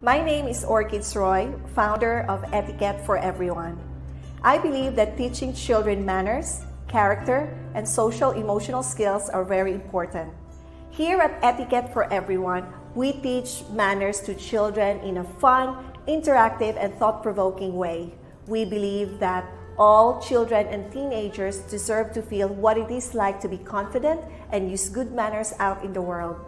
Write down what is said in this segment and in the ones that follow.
My name is Orchids Roy, founder of Etiquette for Everyone. I believe that teaching children manners, character, and social emotional skills are very important. Here at Etiquette for Everyone, we teach manners to children in a fun, interactive, and thought-provoking way. We believe that all children and teenagers deserve to feel what it is like to be confident and use good manners out in the world.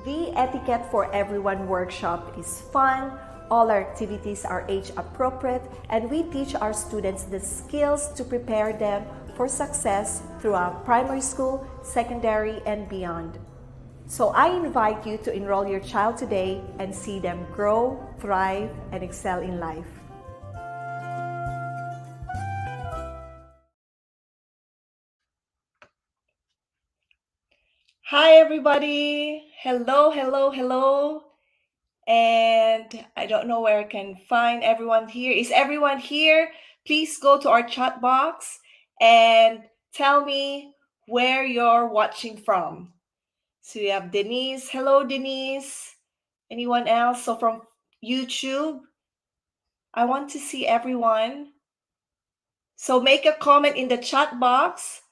The Etiquette for Everyone workshop is fun, all our activities are age appropriate, and we teach our students the skills to prepare them for success throughout primary school, secondary, and beyond. So I invite you to enroll your child today and see them grow, thrive, and excel in life. Hi everybody! Hello. And I don't know where I can find everyone here. Is everyone here? Please go to our chat box and tell me where you're watching from. So we have Denise. Hello, Denise. Anyone else? So from YouTube, I want to see everyone. So make a comment in the chat box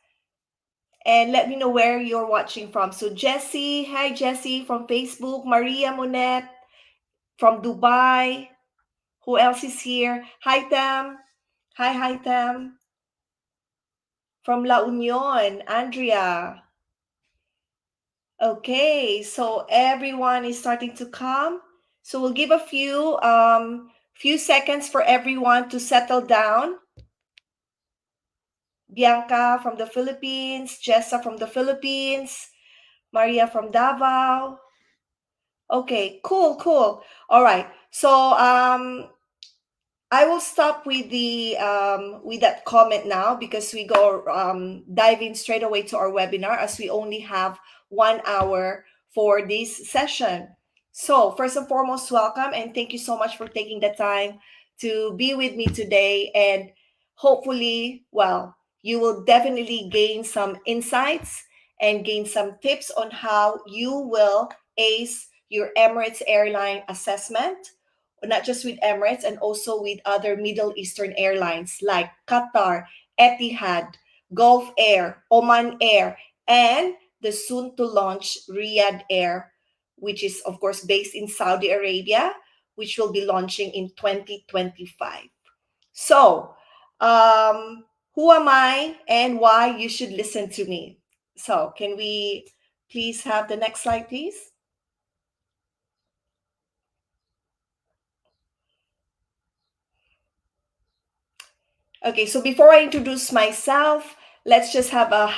and let me know where you're watching from. So Jessie, hi Jessie from Facebook. Maria Monet from Dubai. Who else is here? Hi Tam. Hi Tam. From La Union, Andrea. Okay, so everyone is starting to come. So we'll give a few seconds for everyone to settle down. Bianca from the Philippines, Jessa from the Philippines, Maria from Davao. Okay, cool. All right. So I will stop with that comment now because we go diving straight away to our webinar as we only have 1 hour for this session. So first and foremost, welcome and thank you so much for taking the time to be with me today. And hopefully, well, you will definitely gain some insights and gain some tips on how you will ace your Emirates Airline assessment, not just with Emirates and also with other Middle Eastern airlines like Qatar, Etihad, Gulf Air, Oman Air, and the soon to launch Riyadh Air, which is of course based in Saudi Arabia, which will be launching in 2025. So, who am I and why you should listen to me? So, can we please have the next slide, please? Okay, so before I introduce myself, let's just have a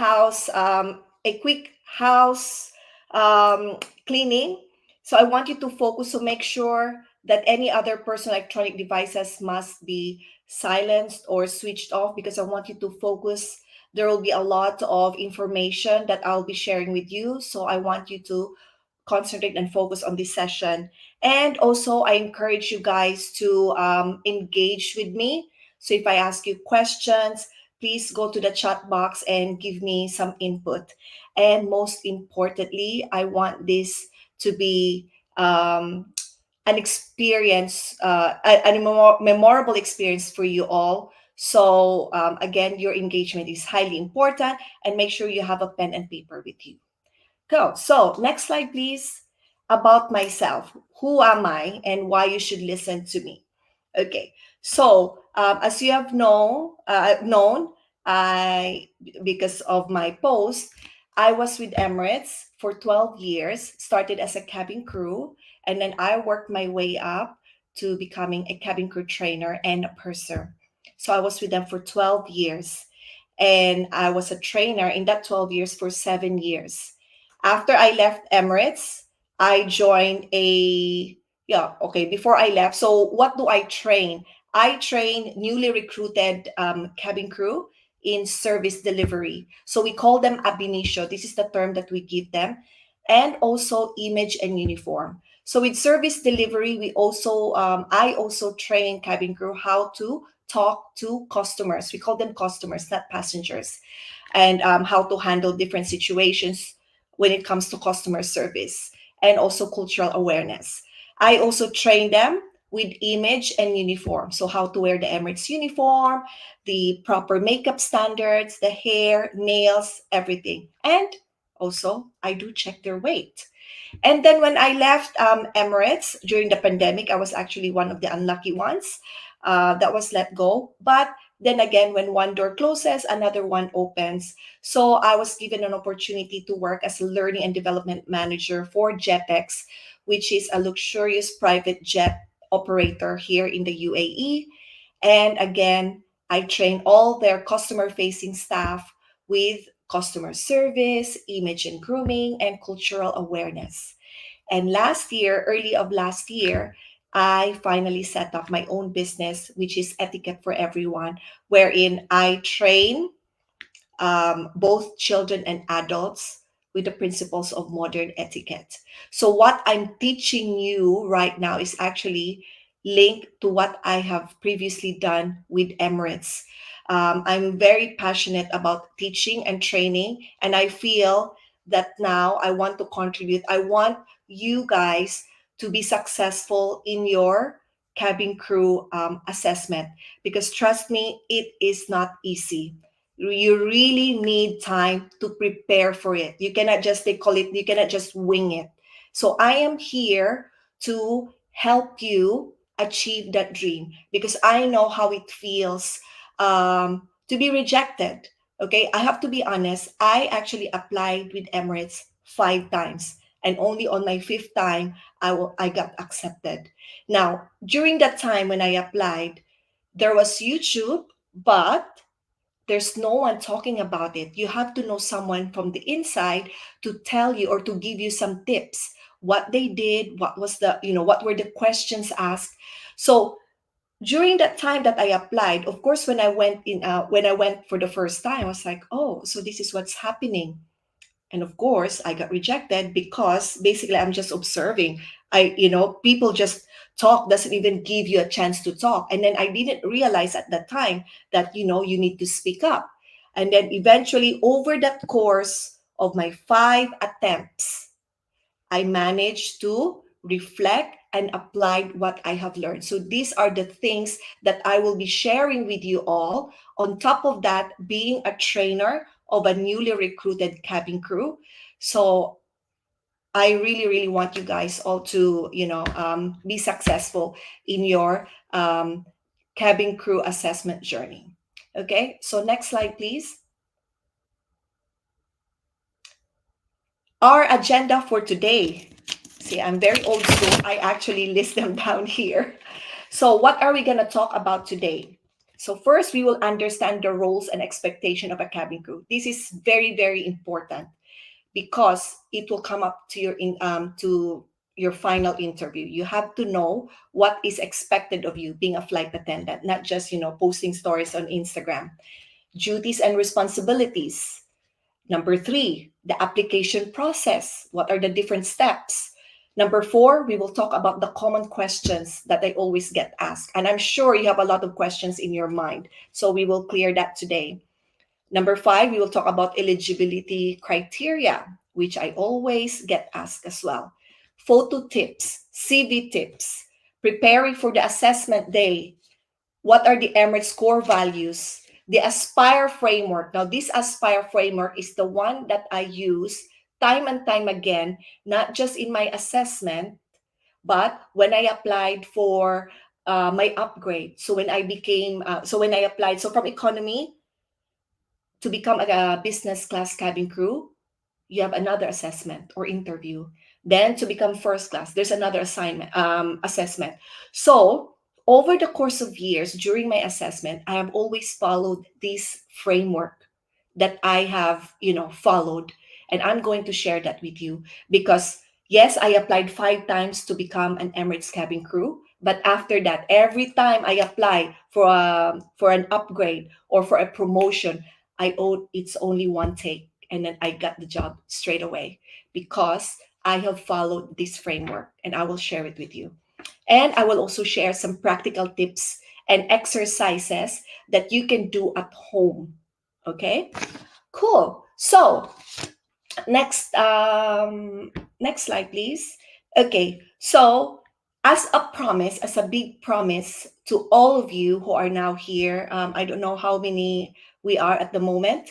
quick house cleaning. So I want you to focus to make sure that any other personal electronic devices must be silenced or switched off because I want you to focus. There will be a lot of information that I'll be sharing with you. So I want you to concentrate and focus on this session. And also, I encourage you guys to engage with me. So if I ask you questions, please go to the chat box and give me some input. And most importantly, I want this to be an experience, memorable experience for you all. So again, your engagement is highly important, and make sure you have a pen and paper with you. Go. So next slide, please. About myself. Who am I and why you should listen to me? Okay. So as you have known, because of my post, I was with Emirates for 12 years, started as a cabin crew, and then I worked my way up to becoming a cabin crew trainer and a purser. So I was with them for 12 years, and I was a trainer in that 12 years for 7 years. After I left Emirates, I joined before I left. So what do I train? I train newly recruited cabin crew in service delivery. So we call them ab initio. This is the term that we give them. And also image and uniform. So with service delivery, I also train cabin crew how to talk to customers. We call them customers, not passengers, and how to handle different situations when it comes to customer service and also cultural awareness. I also train them with image and uniform. So how to wear the Emirates uniform, the proper makeup standards, the hair, nails, everything. And also, I do check their weight. And then when I left Emirates during the pandemic, I was actually one of the unlucky ones that was let go. But then again, when one door closes, another one opens. So I was given an opportunity to work as a learning and development manager for JetX, which is a luxurious private jet operator here in the UAE. And again, I train all their customer facing staff with customer service, image and grooming, and cultural awareness. And last year, early of last year, I finally set up my own business, which is Etiquette for Everyone, wherein I train both children and adults with the principles of modern etiquette. So, what I'm teaching you right now is actually linked to what I have previously done with Emirates. I'm very passionate about teaching and training, and I feel that now I want to contribute. I want you guys to be successful in your cabin crew assessment, because trust me, it is not easy. You really need time to prepare for it. You cannot just, they call it, you cannot just wing it. So I am here to help you achieve that dream, because I know how it feels to be rejected. Okay, I have to be honest. I actually applied with Emirates 5 times, and only on my fifth time I got accepted. Now, during that time when I applied, there was YouTube, but there's no one talking about it. You have to know someone from the inside to tell you or to give you some tips. What they did, what was the, what were the questions asked. So during that time that I applied, of course, when I went for the first time, I was like, oh, so this is what's happening. And of course I got rejected because basically I'm just observing. People just talk, doesn't even give you a chance to talk. And then I didn't realize at that time that you need to speak up. And then eventually, over that course of my 5 attempts, I managed to reflect and apply what I have learned. So these are the things that I will be sharing with you all. On top of that, being a trainer of a newly recruited cabin crew. So I really, really want you guys all to, be successful in your cabin crew assessment journey. Okay, so next slide, please. Our agenda for today. See, I'm very old school. I actually list them down here. So, what are we going to talk about today? So, first, we will understand the roles and expectation of a cabin crew. This is very, very important because it will come up to your final interview. You have to know what is expected of you being a flight attendant, not just posting stories on Instagram. Duties and responsibilities. Number 3, the application process. What are the different steps? Number 4, we will talk about the common questions that I always get asked. And I'm sure you have a lot of questions in your mind. So we will clear that today. Number 5, we will talk about eligibility criteria, which I always get asked as well. Photo tips, CV tips, preparing for the assessment day. What are the Emirates core values? The Aspire framework. Now, this Aspire framework is the one that I use time and time again, not just in my assessment, but when I applied for my upgrade. So when I applied, so from economy to become a business class cabin crew, you have another assessment or interview. Then to become first class, there's another assessment. So over the course of years during my assessment, I have always followed this framework that I have, followed. And I'm going to share that with you because yes, I applied 5 times to become an Emirates cabin crew. But after that, every time I apply for an upgrade or for a promotion, it's only one take, and then I got the job straight away because I have followed this framework, and I will share it with you. And I will also share some practical tips and exercises that you can do at home. Okay, cool. So next, next slide, please. Okay, so as a promise, as a big promise to all of you who are now here, I don't know how many we are at the moment.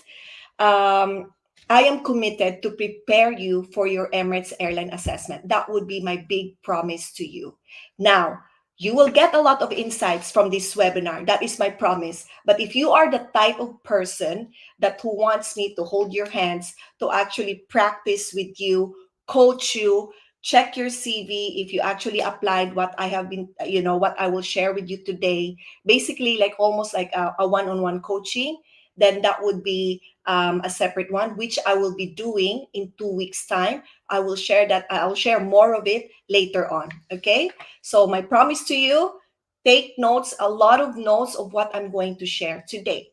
um, I am committed to prepare you for your Emirates airline assessment. That would be my big promise to you. Now, you will get a lot of insights from this webinar. That is my promise. But if you are the type of person that who wants me to hold your hands, to actually practice with you, coach you, check your CV if you actually applied what I have been, what I will share with you today, basically like almost like a one-on-one coaching, then that would be a separate one, which I will be doing in 2 weeks' time. I will share that. I will share more of it later on. Okay. So my promise to you: take notes, a lot of notes of what I'm going to share today.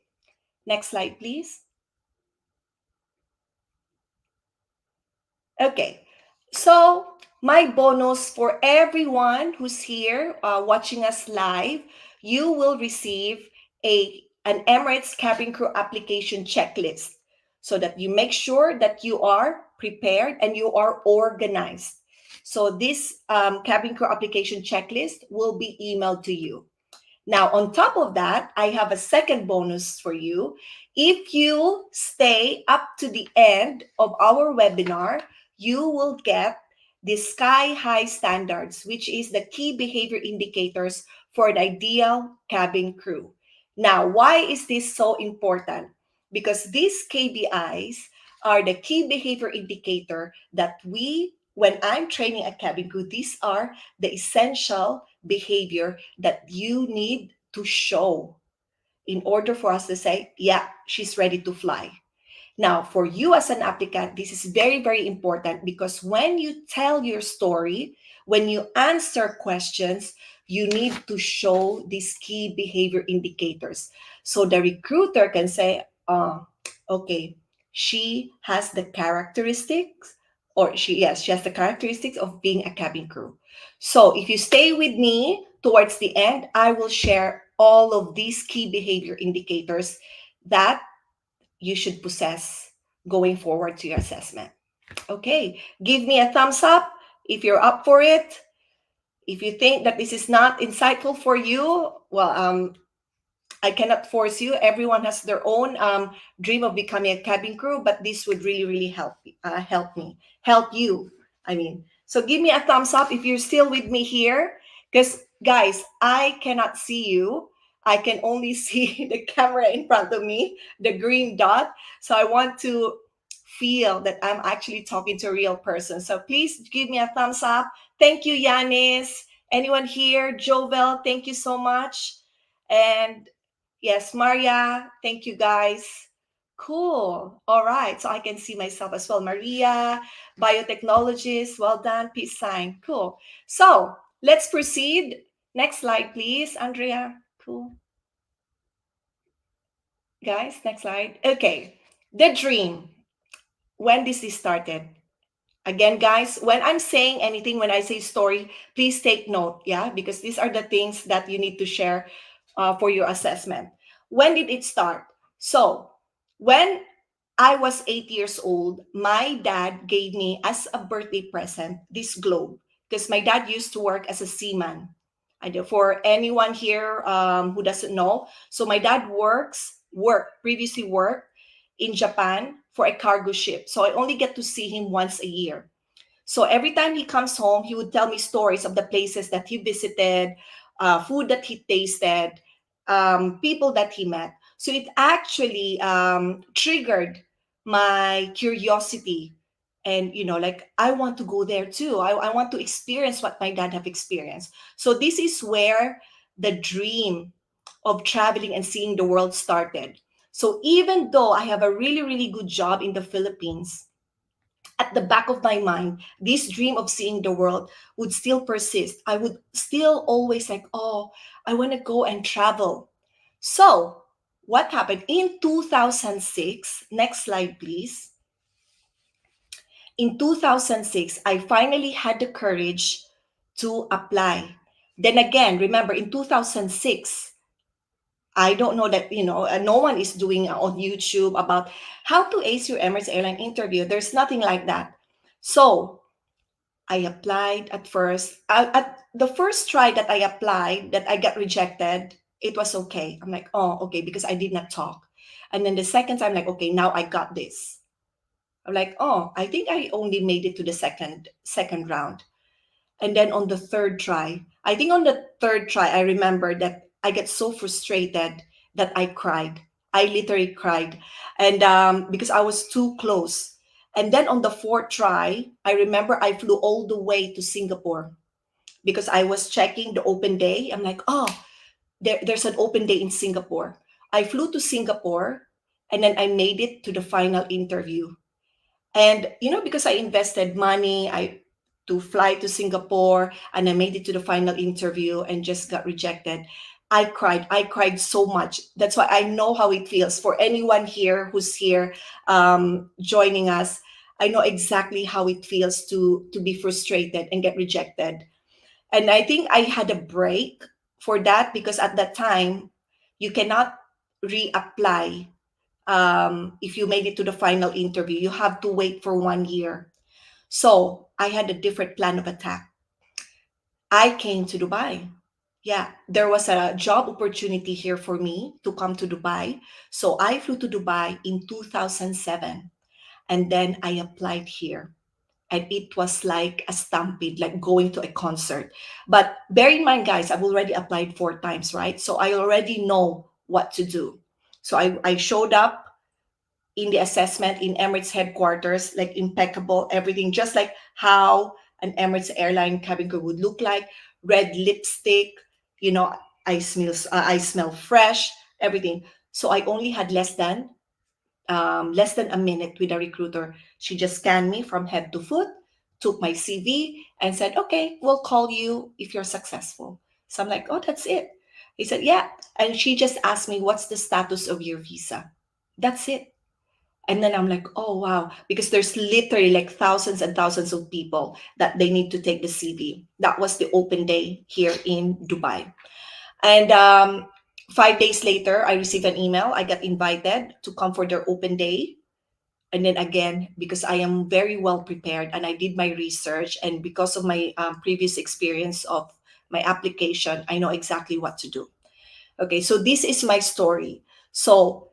Next slide, please. Okay. So my bonus for everyone who's here watching us live, you will receive an Emirates Cabin Crew application checklist so that you make sure that you are prepared and you are organized. So this cabin crew application checklist will be emailed to you. Now, on top of that, I have a second bonus for you. If you stay up to the end of our webinar, you will get the Sky High Standards, which is the key behavior indicators for an ideal cabin crew. Now, why is this so important? Because these KBIs are the key behavior indicator that when I'm training a cabin crew, these are the essential behavior that you need to show in order for us to say, yeah, she's ready to fly. Now, for you as an applicant, this is very, very important because when you tell your story, when you answer questions, you need to show these key behavior indicators. So the recruiter can say, okay, she has the characteristics, or she has the characteristics of being a cabin crew. So if you stay with me towards the end, I will share all of these key behavior indicators that you should possess going forward to your assessment. Okay, give me a thumbs up if you're up for it. If you think that this is not insightful for you, well, I cannot force you. Everyone has their own dream of becoming a cabin crew, but this would really, really help you. I mean, so give me a thumbs up if you're still with me here, because guys, I cannot see you. I can only see the camera in front of me, the green dot. So I want to feel that I'm actually talking to a real person. So please give me a thumbs up. Thank you, Yanis. Anyone here? Jovel, thank you so much. And yes, Maria, thank you guys. Cool. All right. So I can see myself as well. Maria, biotechnologist. Well done. Peace sign. Cool. So let's proceed. Next slide, please, Andrea. Cool. Guys, next slide. Okay. The dream. When this started? Again, guys, when I'm saying anything, when I say story, please take note, yeah, because these are the things that you need to share for your assessment. When did it start? So, when I was 8 years old, my dad gave me as a birthday present this globe because my dad used to work as a seaman. For anyone here who doesn't know, so my dad previously worked in Japan for a cargo ship. So I only get to see him once a year. So every time he comes home, he would tell me stories of the places that he visited, food that he tasted, people that he met. So it actually triggered my curiosity. And, like, I want to go there too. I want to experience what my dad have experienced. So this is where the dream of traveling and seeing the world started. So even though I have a really, really good job in the Philippines, at the back of my mind, this dream of seeing the world would still persist. I would still always like, oh, I want to go and travel. So, what happened in 2006? Next slide, please. In 2006, I finally had the courage to apply. Then again, remember in 2006, I don't know that, no one is doing on YouTube about how to ace your Emirates airline interview. There's nothing like that. So I applied at first. At the first try that I applied, that I got rejected, it was okay. I'm like, oh, okay, because I did not talk. And then the second time, like, okay, now I got this. I'm like, oh, I think I only made it to the second round. And then on the third try, I think on the third try, I remember that I get so frustrated that I cried. I literally cried, and because I was too close. And then on the fourth try, I remember I flew all the way to Singapore because I was checking the open day. I'm like, oh, there's an open day in Singapore. I flew to Singapore, and then I made it to the final interview. And because I invested money, I to fly to Singapore, and I made it to the final interview and just got rejected. I cried. I cried so much. That's why I know how it feels. For anyone here who's here joining us, I know exactly how it feels to be frustrated and get rejected. And I think I had a break for that because at that time you cannot reapply. If you made it to the final interview, you have to wait for 1 year. So I had a different plan of attack. I came to Dubai. Yeah, there was a job opportunity here for me to come to Dubai. So I flew to Dubai in 2007, and then I applied here. And it was like a stampede, like going to a concert. But bear in mind, guys, I've already applied 4 times, right? So I already know what to do. So I showed up in the assessment in Emirates headquarters, like impeccable, everything, just like how an Emirates airline cabin crew would look like. Red lipstick, you know, I smell fresh, everything. So I only had less than a minute with a recruiter. She just scanned me from head to foot, took my CV, and said, "Okay, we'll call you if you're successful." So I'm like, "Oh, that's it." He said, "Yeah," and she just asked me, "What's the status of your visa?" That's it. And then I'm like, oh wow, because there's literally like thousands and thousands of people that they need to take the CV. That was the open day here in Dubai. And 5 days later, I received an email. I got invited to come for their open day. And then again, because I am very well prepared and I did my research, and because of my previous experience of my application, I know exactly what to do. Okay, so this is my story. So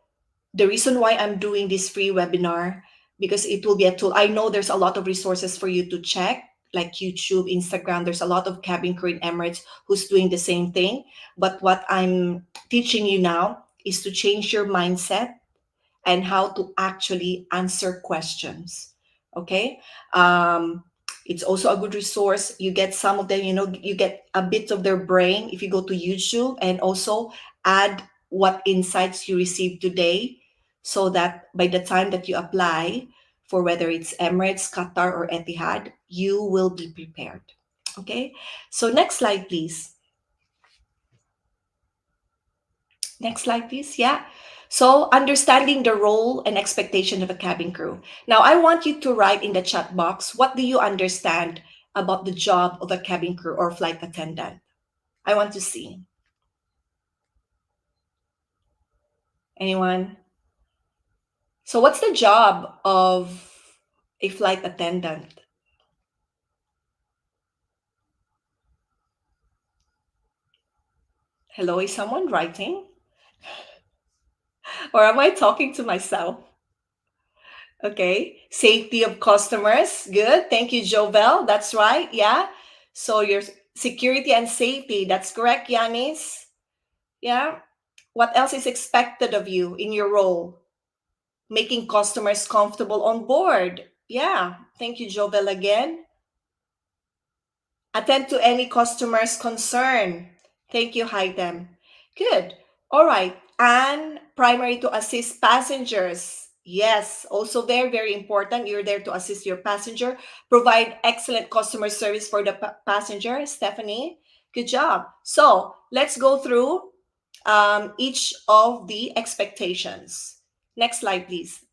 the reason why I'm doing this free webinar, because it will be a tool. I know there's a lot of resources for you to check, like YouTube, Instagram. There's a lot of cabin crew in Emirates who's doing the same thing. But what I'm teaching you now is to change your mindset and how to actually answer questions. Okay. It's also a good resource. You get some of them, you get a bit of their brain if you go to YouTube, and also add what insights you received today, so that by the time that you apply for whether it's Emirates, Qatar, or Etihad, you will be prepared. Okay. So next slide, please. Next slide, please. Yeah. So, understanding the role and expectation of a cabin crew. Now, I want you to write in the chat box, what do you understand about the job of a cabin crew or flight attendant? I want to see. Anyone? So, what's the job of a flight attendant? Hello, is someone writing? Or am I talking to myself? Okay. Safety of customers. Good. Thank you, Jovel. That's right. Yeah. So your security and safety. That's correct, Yanis. Yeah. What else is expected of you in your role? Making customers comfortable on board. Yeah. Thank you, Jovel, again. Attend to any customer's concern. Thank you, Haidem. Good. All right. And primary to assist passengers. Yes, also very, very important. You're there to assist your passenger. Provide excellent customer service for the passenger. Stephanie, good job. So let's go through each of the expectations. Next slide, please.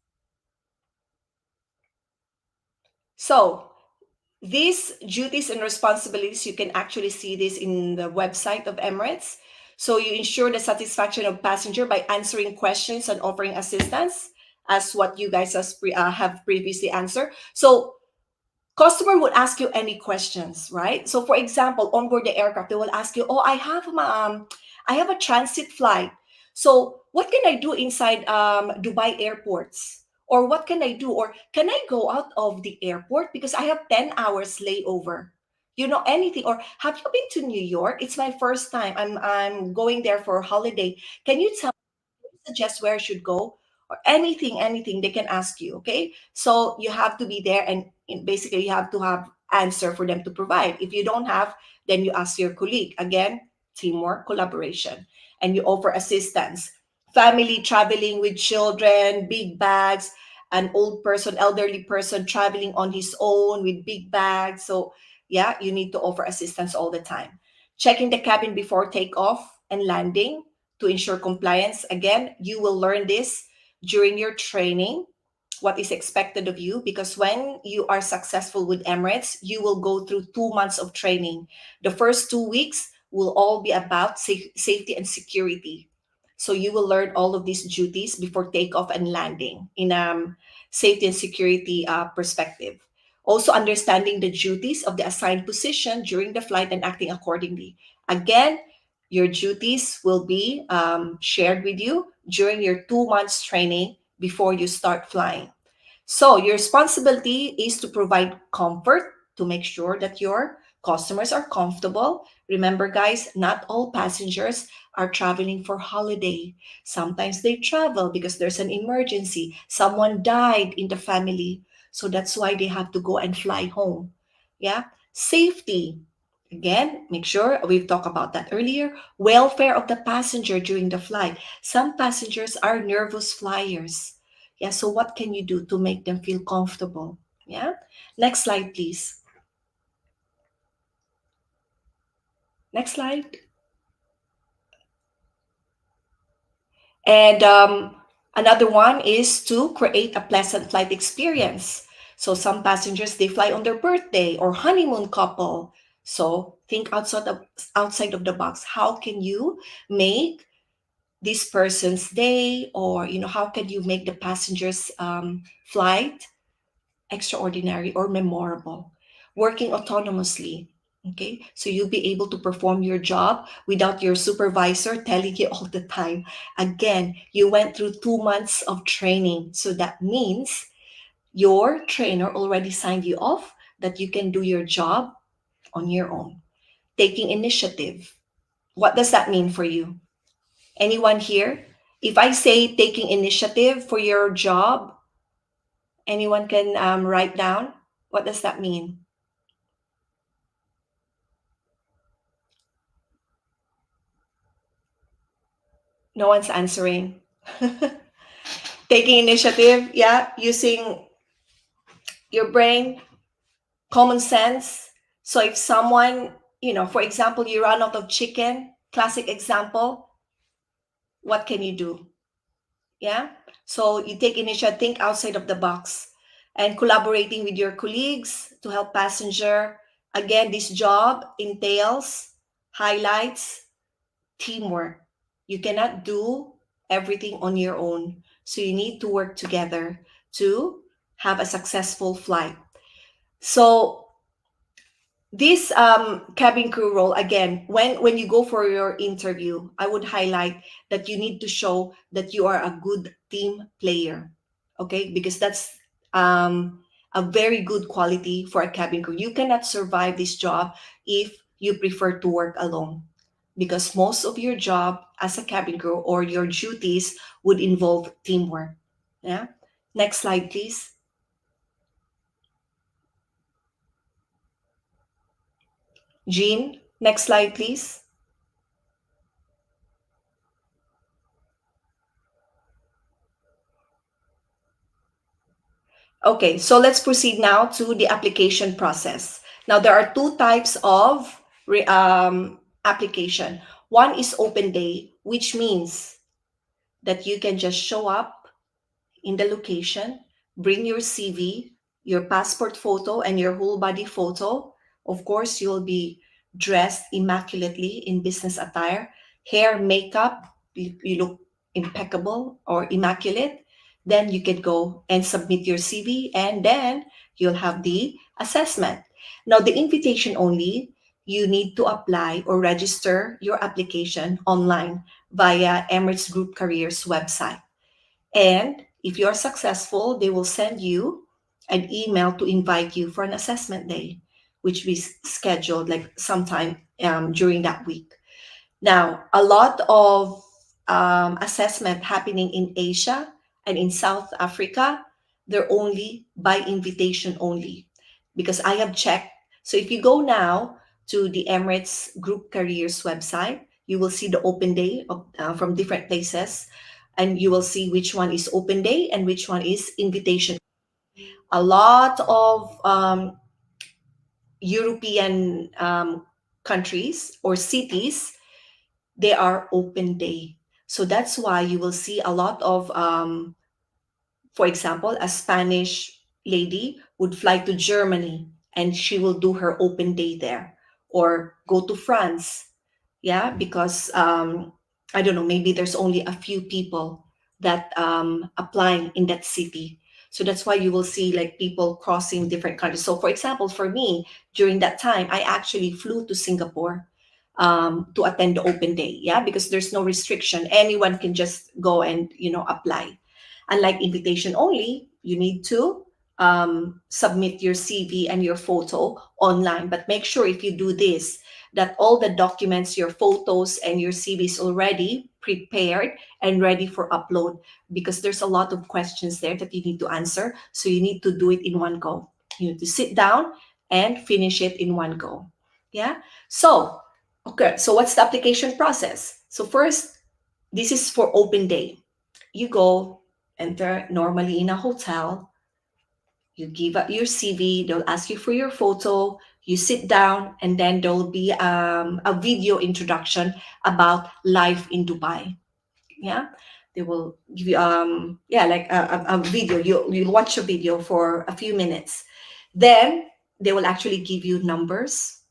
So these duties and responsibilities, you can actually see this in the website of Emirates. So you ensure the satisfaction of passenger by answering questions and offering assistance, as what you guys have previously answered. So Customer would ask you any questions, right? So for example, on board the aircraft, they will ask you, oh, I have a transit flight. So what can I do inside Dubai airports? Or what can I do? Or can I go out of the airport because I have 10 hours layover? You know, anything. Or have you been to New York? It's my first time. I'm going there for a holiday. Can you tell suggest where I should go, or anything they can ask you. Okay, so you have to be there, and basically you have to have answer for them to provide. If you don't have, then you ask your colleague. Again, teamwork, collaboration, and you offer assistance. Family traveling with children, big bags, an old person, elderly person traveling on his own with big bags. So yeah, you need to offer assistance all the time. Checking the cabin before takeoff and landing to ensure compliance. Again, you will learn this during your training, what is expected of you, because when you are successful with Emirates, you will go through 2 months of training. The first 2 weeks will all be about safety and security. So you will learn all of these duties before takeoff and landing in safety and security perspective. Also understanding the duties of the assigned position during the flight and acting accordingly. Again, your duties will be shared with you during your 2 months training before you start flying. So, your responsibility is to provide comfort to make sure that your customers are comfortable. Remember, guys, not all passengers are traveling for holiday. Sometimes they travel because there's an emergency. Someone died in the family. So that's why they have to go and fly home. Yeah. Safety. Again, make sure we've talked about that earlier. Welfare of the passenger during the flight. Some passengers are nervous flyers. Yeah, so what can you do to make them feel comfortable? Yeah. Next slide, please. Next slide. And another one is to create a pleasant flight experience. So some passengers they fly on their birthday or honeymoon couple. So think outside of the box. How can you make this person's day, or how can you make the passengers flight extraordinary or memorable? Working autonomously. Okay, so you'll be able to perform your job without your supervisor telling you all the time. Again, you went through 2 months of training, so that means your trainer already signed you off that you can do your job on your own. Taking initiative, what does that mean for you? Anyone here? If I say taking initiative for your job, anyone can write down? What does that mean? No one's answering. Taking initiative, yeah, using your brain, common sense. So if someone, for example, you run out of chicken, classic example, what can you do? Yeah. So you take initiative, think outside of the box, and collaborating with your colleagues to help passenger. Again, this job entails, highlights teamwork. You cannot do everything on your own. So you need to work together to have a successful flight. So this cabin crew role, again, when you go for your interview, I would highlight that you need to show that you are a good team player. Okay, because that's a very good quality for a cabin crew. You cannot survive this job if you prefer to work alone, because most of your job as a cabin crew or your duties would involve teamwork. Yeah. Next slide, please. Jean, next slide, please. Okay, so let's proceed now to the application process. Now, there are two types of application. One is open day, which means that you can just show up in the location, bring your CV, your passport photo, and your whole body photo. Of course, you'll be dressed immaculately in business attire, hair, makeup, you look impeccable or immaculate. Then you can go and submit your CV, and then you'll have the assessment. Now, the invitation only, you need to apply or register your application online via Emirates Group Careers website. And if you're successful, they will send you an email to invite you for an assessment day, which we scheduled like sometime during that week. Now, a lot of assessment happening in Asia and in South Africa, they're only by invitation only because I have checked. So if you go now to the Emirates Group Careers website, you will see the open day from different places, and you will see which one is open day and which one is invitation. A lot of European countries or cities, they are open day. So that's why you will see a lot of, for example, a Spanish lady would fly to Germany and she will do her open day there, or go to France. Yeah, because I don't know, maybe there's only a few people that applying in that city. So that's why you will see like people crossing different countries. So for example, for me, during that time, I actually flew to Singapore to attend the open day. Yeah, because there's no restriction. Anyone can just go and apply. Unlike invitation only, you need to submit your CV and your photo online. But make sure if you do this, that all the documents, your photos and your CV is already prepared and ready for upload, because there's a lot of questions there that you need to answer. So you need to do it in one go. You need to sit down and finish it in one go. Yeah. So, okay. So what's the application process? So first, this is for open day. You go, enter normally in a hotel, you give up your CV, they'll ask you for your photo, you sit down, and then there'll be a video introduction about life in Dubai. Yeah, they will give you yeah, like a video. You watch a video for a few minutes, then they will actually give you numbers,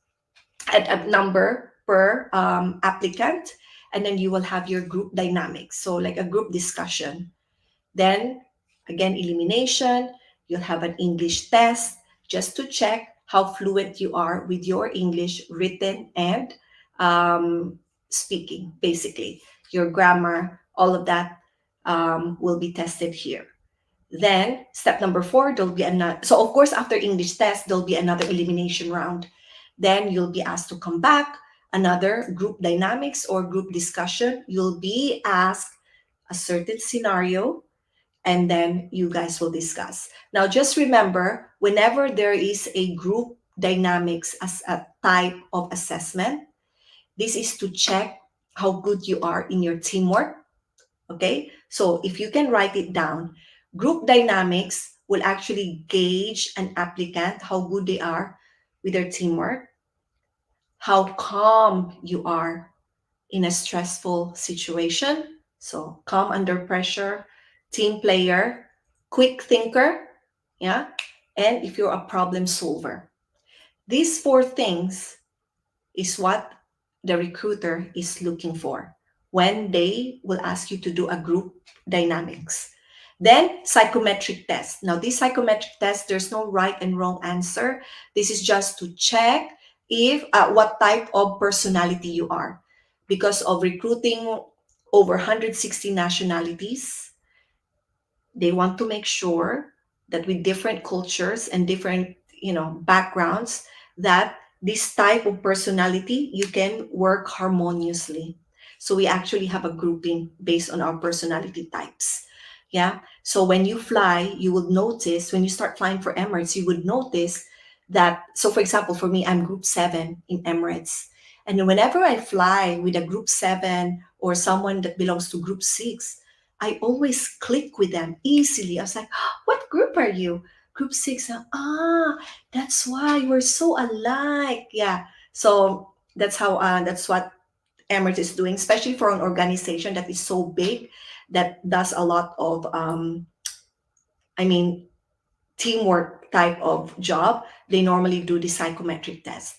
a number per applicant, and then you will have your group dynamics, so like a group discussion. Then, again, elimination, you'll have an English test just to check how fluent you are with your English written and speaking, basically. Your grammar, all of that will be tested here. Then, step number four, there'll be another. So, of course, after English test, there'll be another elimination round. Then, you'll be asked to come back, another group dynamics or group discussion. You'll be asked a certain scenario, and then you guys will discuss. Now, just remember, whenever there is a group dynamics as a type of assessment, this is to check how good you are in your teamwork. Okay, so if you can write it down, group dynamics will actually gauge an applicant how good they are with their teamwork, how calm you are in a stressful situation. So, calm under pressure, team player, quick thinker, yeah, and if you're a problem solver. These four things is what the recruiter is looking for when they will ask you to do a group dynamics. Then psychometric test. Now, this psychometric test, there's no right and wrong answer. This is just to check if what type of personality you are. Because of recruiting over 160 nationalities, they want to make sure that with different cultures and different backgrounds, that this type of personality you can work harmoniously. So we actually have a grouping based on our personality types. Yeah, so when you fly, you will notice, when you start flying for Emirates, you would notice that, so for example, for me, I'm group 7 in Emirates, and whenever I fly with a group 7 or someone that belongs to group 6, I always click with them easily. I was like, what group are you? Group 6. That's why we're so alike. Yeah. So that's what Emirates is doing, especially for an organization that is so big, that does a lot of, I mean, teamwork type of job. They normally do the psychometric test.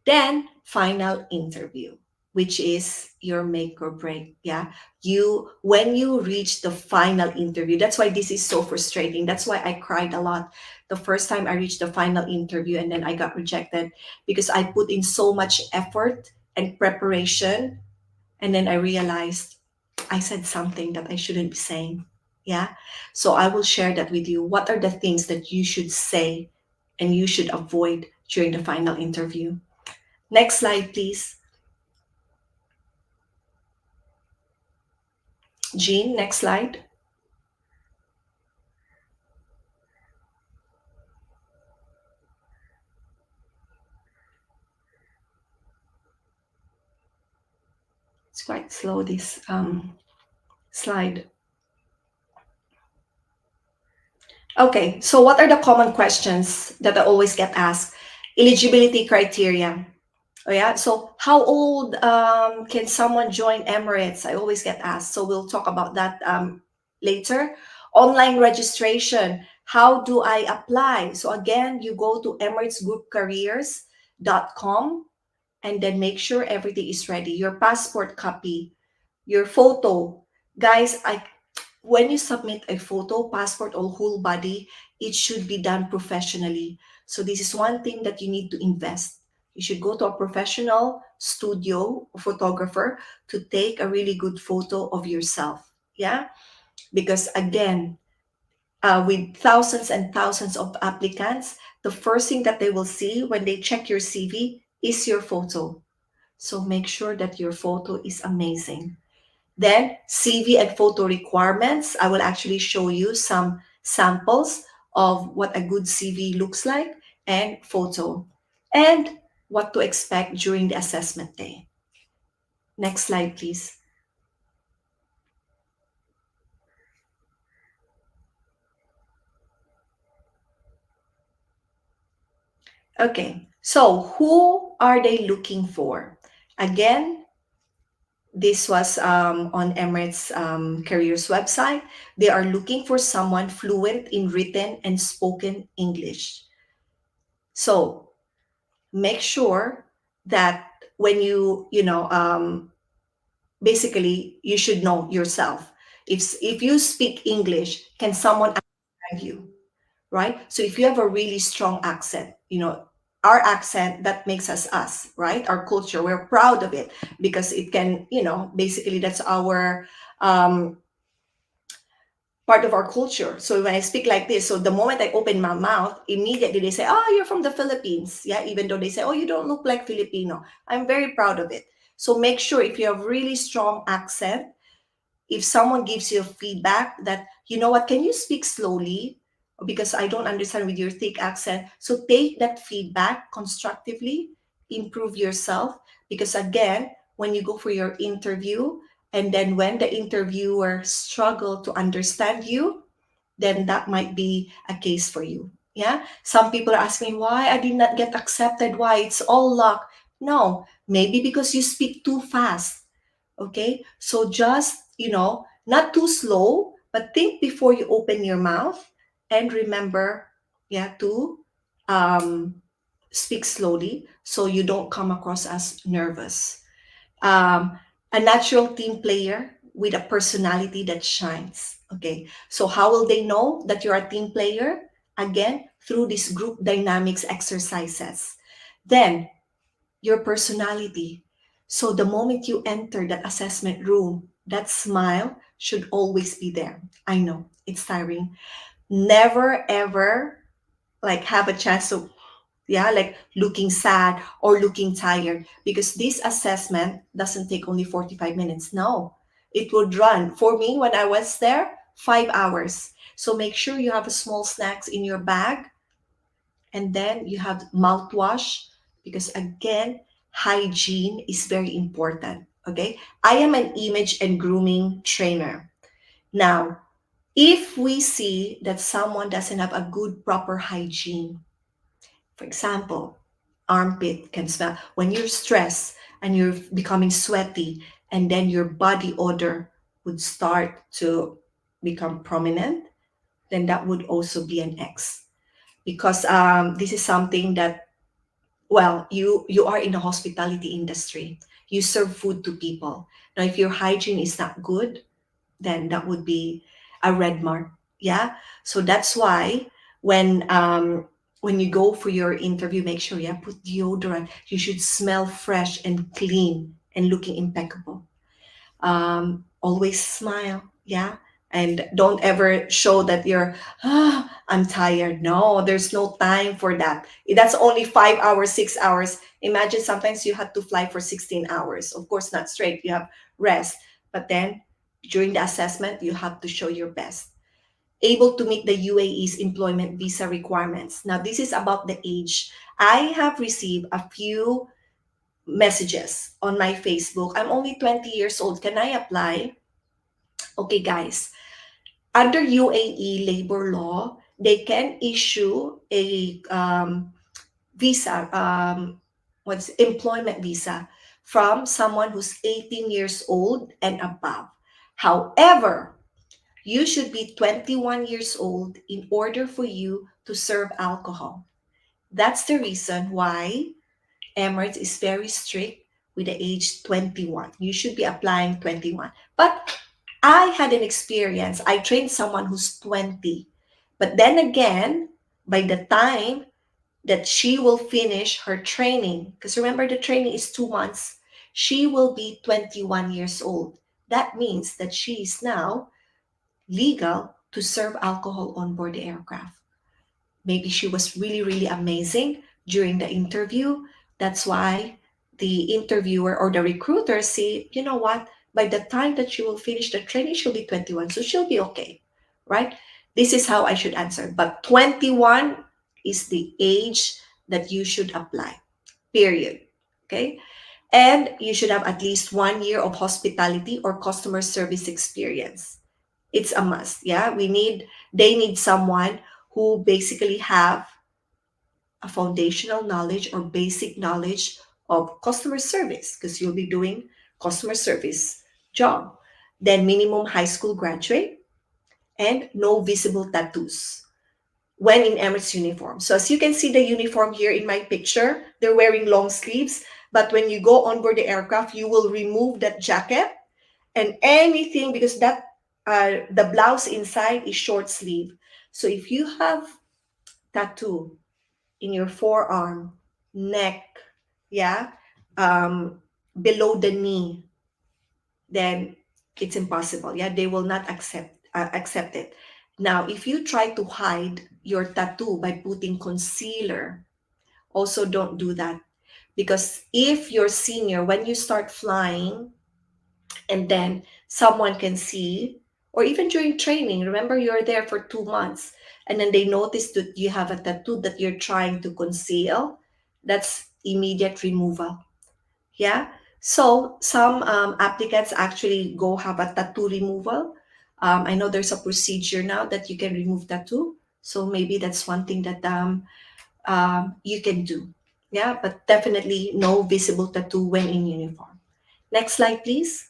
Then, final interview, which is your make or break. Yeah. You, when you reach the final interview, that's why this is so frustrating. That's why I cried a lot the first time I reached the final interview and then I got rejected, because I put in so much effort and preparation. And then I realized I said something that I shouldn't be saying. Yeah. So I will share that with you. What are the things that you should say and you should avoid during the final interview? Next slide, please. Jean, next slide. It's quite slow, this slide. Okay, so what are the common questions that I always get asked? Eligibility criteria. Oh yeah, so how old can someone join Emirates? I always get asked. So we'll talk about that later. Online registration. How do I apply? So again, you go to emiratesgroupcareers.com and then make sure everything is ready. Your passport copy, your photo. Guys, I when you submit a photo, passport, or whole body, it should be done professionally. So this is one thing that you need to invest. You should go to a professional studio or photographer to take a really good photo of yourself. Yeah, because again, with thousands and thousands of applicants, the first thing that they will see when they check your CV is your photo. So make sure that your photo is amazing. Then CV and photo requirements. I will actually show you some samples of what a good CV looks like and photo, and what to expect during the assessment day. Next slide, please. Okay, so who are they looking for? Again, this was on Emirates Careers website. They are looking for someone fluent in written and spoken English. So make sure that when basically you should know yourself. If you speak English, can someone understand you, right? So if you have a really strong accent, our accent, that makes us, right? Our culture, we're proud of it, because it can, basically that's our um part of our culture. So when I speak like this, so the moment I open my mouth, immediately they say, "Oh, you're from the Philippines." Yeah, even though they say, "Oh, you don't look like Filipino." I'm very proud of it. So make sure, if you have really strong accent, if someone gives you feedback that, you know what, can you speak slowly? Because I don't understand with your thick accent. So take that feedback constructively, improve yourself. Because again, when you go for your interview, and then when the interviewer struggle to understand you, then that might be a case for you. Yeah. Some people are asking why I did not get accepted. Why? It's all luck. No, maybe because you speak too fast. Okay. So just, not too slow, but think before you open your mouth, and remember, yeah, to um, speak slowly so you don't come across as nervous. um, a natural team player with a personality that shines. Okay, so how will they know that you're a team player? Again, through these group dynamics exercises. Then, your personality. So the moment you enter that assessment room, that smile should always be there. I know it's tiring. Never ever like have a chance to, yeah, like looking sad or looking tired, because this assessment doesn't take only 45 minutes. No, it would run, for me when I was there, 5 hours. So make sure you have a small snacks in your bag, and then you have mouthwash, because again, hygiene is very important. Okay, I am an image and grooming trainer. Now, if we see that someone doesn't have a good proper hygiene, for example, armpit can smell. When you're stressed and you're becoming sweaty, and then your body odor would start to become prominent, then that would also be an X. Because this is something that Well, you are in the hospitality industry. You serve food to people. Now, if your hygiene is not good, then that would be a red mark. Yeah. So that's why when when you go for your interview, make sure, yeah, put deodorant. You should smell fresh and clean and looking impeccable. Always smile, yeah, and don't ever show that you're, I'm tired. No, there's no time for that. That's only 5 hours, 6 hours. Imagine sometimes you have to fly for 16 hours, of course not straight, you have rest, but then during the assessment you have to show your best, able to meet the UAE's employment visa requirements. Now this is about the age. I have received a few messages on my Facebook. I'm only 20 years old. Can I apply? Okay, guys. Under UAE labor law, they can issue a visa, what's employment visa from someone who's 18 years old and above. However, you should be 21 years old in order for you to serve alcohol. That's the reason why Emirates is very strict with the age 21. You should be applying 21. But I had an experience. I trained someone who's 20. But then again, by the time that she will finish her training, because remember the training is 2 months, she will be 21 years old. That means that she is now legal to serve alcohol on board the aircraft. Maybe she was really, really amazing during the interview. That's why the interviewer or the recruiter say, you know what, by the time that she will finish the training, she'll be 21. So she'll be okay, right? This is how I should answer. But 21 is the age that you should apply, period. Okay. And you should have at least 1 year of hospitality or customer service experience. It's a must. Yeah. They need someone who basically have a foundational knowledge or basic knowledge of customer service because you'll be doing customer service job. Then minimum high school graduate and no visible tattoos when in Emirates uniform. So as you can see the uniform here in my picture, they're wearing long sleeves, but when you go on board the aircraft, you will remove that jacket and anything because that the blouse inside is short sleeve. So if you have tattoo in your forearm, neck, yeah, um, below the knee, then it's impossible. Yeah, they will not accept it. Now, if you try to hide your tattoo by putting concealer, also don't do that because if you're senior, when you start flying, and then someone can see, or even during training, remember you're there for 2 months, and then they notice that you have a tattoo that you're trying to conceal, that's immediate removal. Yeah. So some applicants actually go have a tattoo removal. I know there's a procedure now that you can remove tattoo. So maybe that's one thing that you can do. Yeah, but definitely no visible tattoo when in uniform. Next slide, please.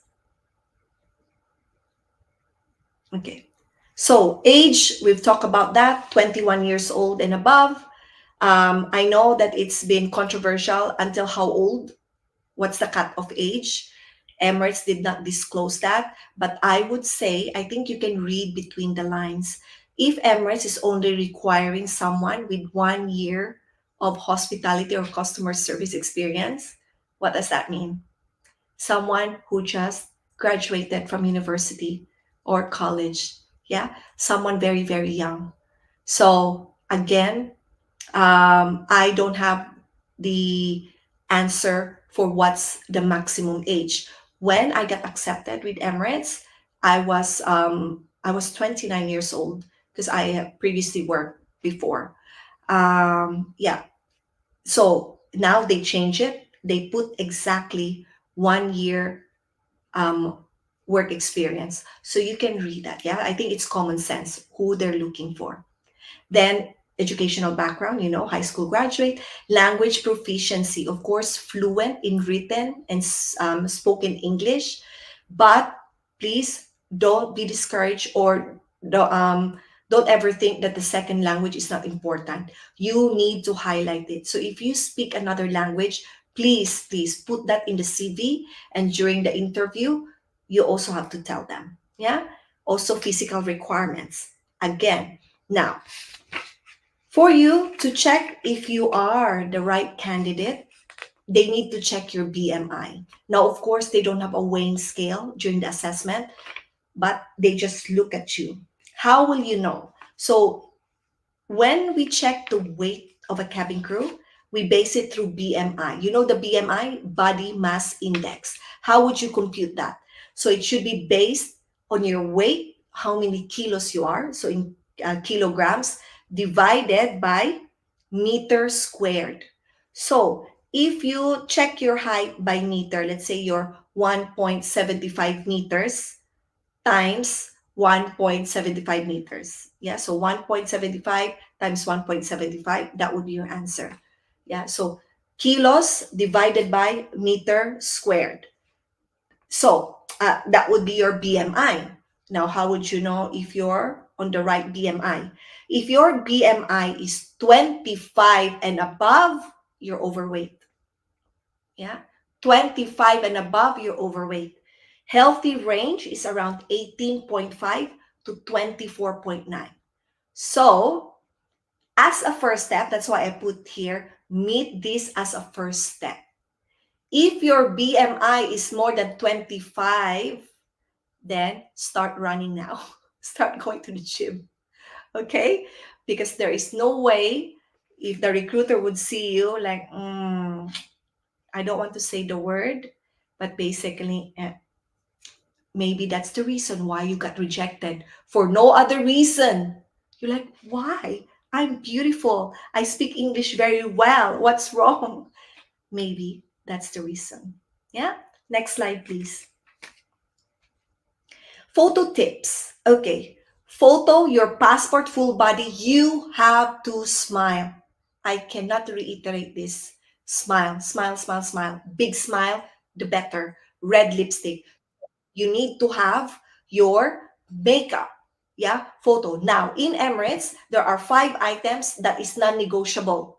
Okay. So age, we've talked about that, 21 years old and above. I know that it's been controversial until how old, what's the cut-off age. Emirates did not disclose that, but I would say, I think you can read between the lines. If Emirates is only requiring someone with 1 year of hospitality or customer service experience, what does that mean? Someone who just graduated from university or college. Yeah, someone very, very young. So again, I don't have the answer for what's the maximum age. When I got accepted with Emirates, I was 29 years old because I have previously worked before. Yeah, so now they change it. They put exactly 1 year um, work experience. So you can read that. Yeah, I think it's common sense who they're looking for. Then educational background, high school graduate, language proficiency, of course, fluent in written and spoken English. But please don't be discouraged or Don't ever think that the second language is not important. You need to highlight it. So if you speak another language, please put that in the CV, and during the interview, you also have to tell them. Yeah. Also, physical requirements. Again, now, for you to check if you are the right candidate, they need to check your BMI. Now, of course, they don't have a weighing scale during the assessment, but they just look at you. How will you know? So, when we check the weight of a cabin crew, we base it through BMI. You know the BMI, body mass index. How would you compute that? So it should be based on your weight, how many kilos you are, so in kilograms, divided by meter squared. So if you check your height by meter, let's say you're 1.75 meters, times 1.75 meters. Yeah, so 1.75 times 1.75, that would be your answer. Yeah, so kilos divided by meter squared. So that would be your BMI. Now, how would you know if you're on the right BMI? If your BMI is 25 and above, you're overweight. Yeah, 25 and above, you're overweight. Healthy range is around 18.5 to 24.9. So, as a first step, that's why I put here, meet this as a first step. If your BMI is more than 25, then start running now. Start going to the gym. Okay? Because there is no way if the recruiter would see you like, I don't want to say the word, but basically, maybe that's the reason why you got rejected for no other reason. You're like, why? I'm beautiful. I speak English very well. What's wrong? Maybe that's the reason. Yeah. Next slide, please. Photo tips. Okay. Photo your passport full body. You have to smile. I cannot reiterate this. Smile, smile, smile, smile. Big smile, the better. Red lipstick. You need to have your makeup, yeah, photo. Now in Emirates, there are 5 items that is non-negotiable.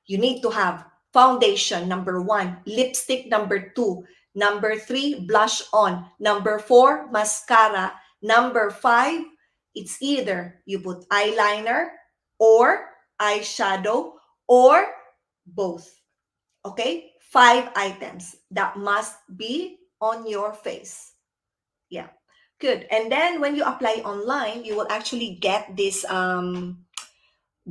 You need to have foundation, number 1, lipstick, number 2, number 3, blush on, number 4, mascara, number 5, it's either you put eyeliner or eyeshadow or both. Okay, 5 items that must be on your face. Yeah, good. And then when you apply online, you will actually get this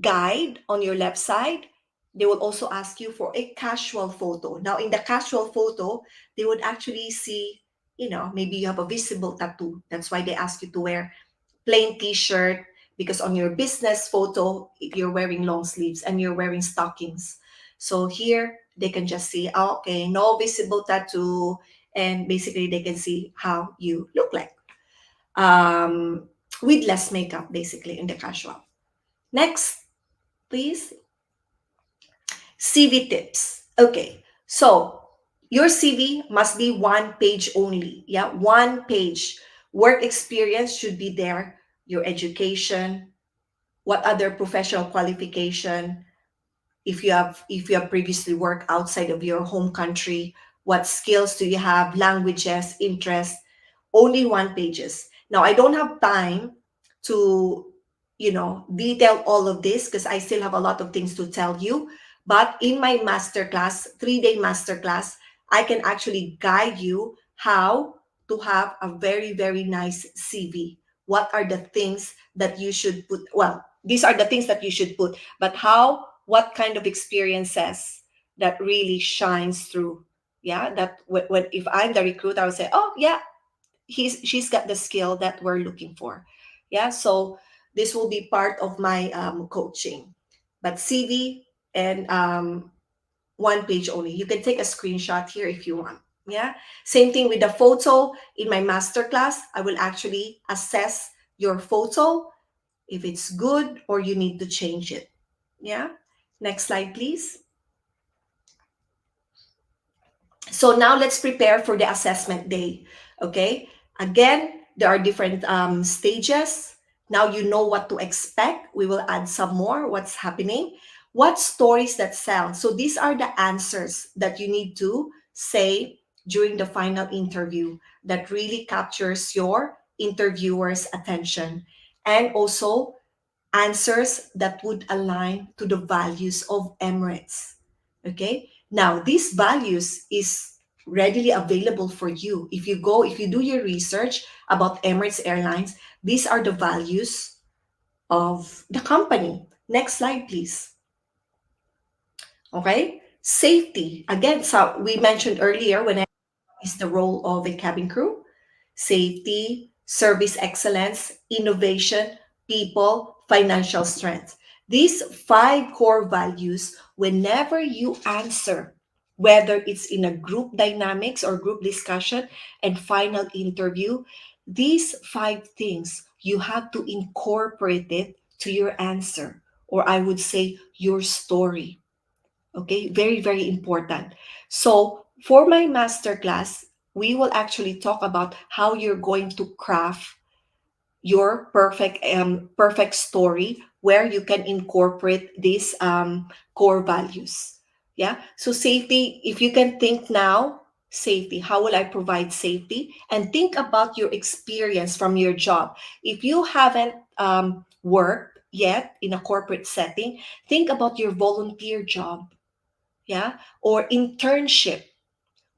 guide on your left side. They will also ask you for a casual photo. Now, in the casual photo, they would actually see, maybe you have a visible tattoo. That's why they ask you to wear plain t-shirt, because on your business photo, you're wearing long sleeves and you're wearing stockings. So here, they can just see, okay, no visible tattoo, and basically they can see how you look like with less makeup, basically, in the casual. Next, please. CV tips. Okay, so your CV must be one page only. Yeah, one page. Work experience should be there. Your education, what other professional qualification, if you have previously worked outside of your home country, what skills do you have, languages, interests. Only one pages. Now I don't have time to detail all of this because I still have a lot of things to tell you, but in my masterclass, 3-day masterclass, I can actually guide you how to have a very, very nice CV. What are the things that you should put? Well, these are the things that you should put, but what kind of experiences that really shines through? Yeah, that when if I'm the recruiter, I would say, oh yeah, she's got the skill that we're looking for. Yeah, so this will be part of my coaching. But CV and one page only. You can take a screenshot here if you want. Yeah, same thing with the photo. In my masterclass, I will actually assess your photo if it's good or you need to change it. Yeah, next slide, please. So now let's prepare for the assessment day. Okay, again, there are different stages. Now you know what to expect. We will add some more. What's happening? What stories that sell? So these are the answers that you need to say during the final interview that really captures your interviewer's attention. And also answers that would align to the values of Emirates. Okay? Now, these values is readily available for you. If you do your research about Emirates Airlines, these are the values of the company. Next slide, please. Okay? Safety. Again, so we mentioned earlier when is the role of a cabin crew: safety, service excellence, innovation, people, financial strength. These five core values, whenever you answer, whether it's in a group dynamics or group discussion and final interview, these five things, you have to incorporate it to your answer, or I would say your story. Okay, very, very important. So for my masterclass, we will actually talk about how you're going to craft your perfect story where you can incorporate these core values. Yeah. So safety, if you can think now, safety, how will I provide safety? And think about your experience from your job. If you haven't worked yet in a corporate setting, think about your volunteer job, yeah, or internship.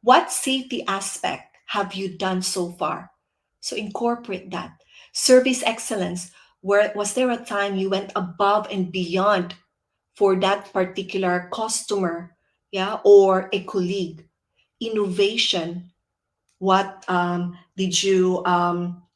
What safety aspect have you done so far? So incorporate that. Service excellence. Where was there a time you went above and beyond for that particular customer, yeah, or a colleague? Innovation. What did you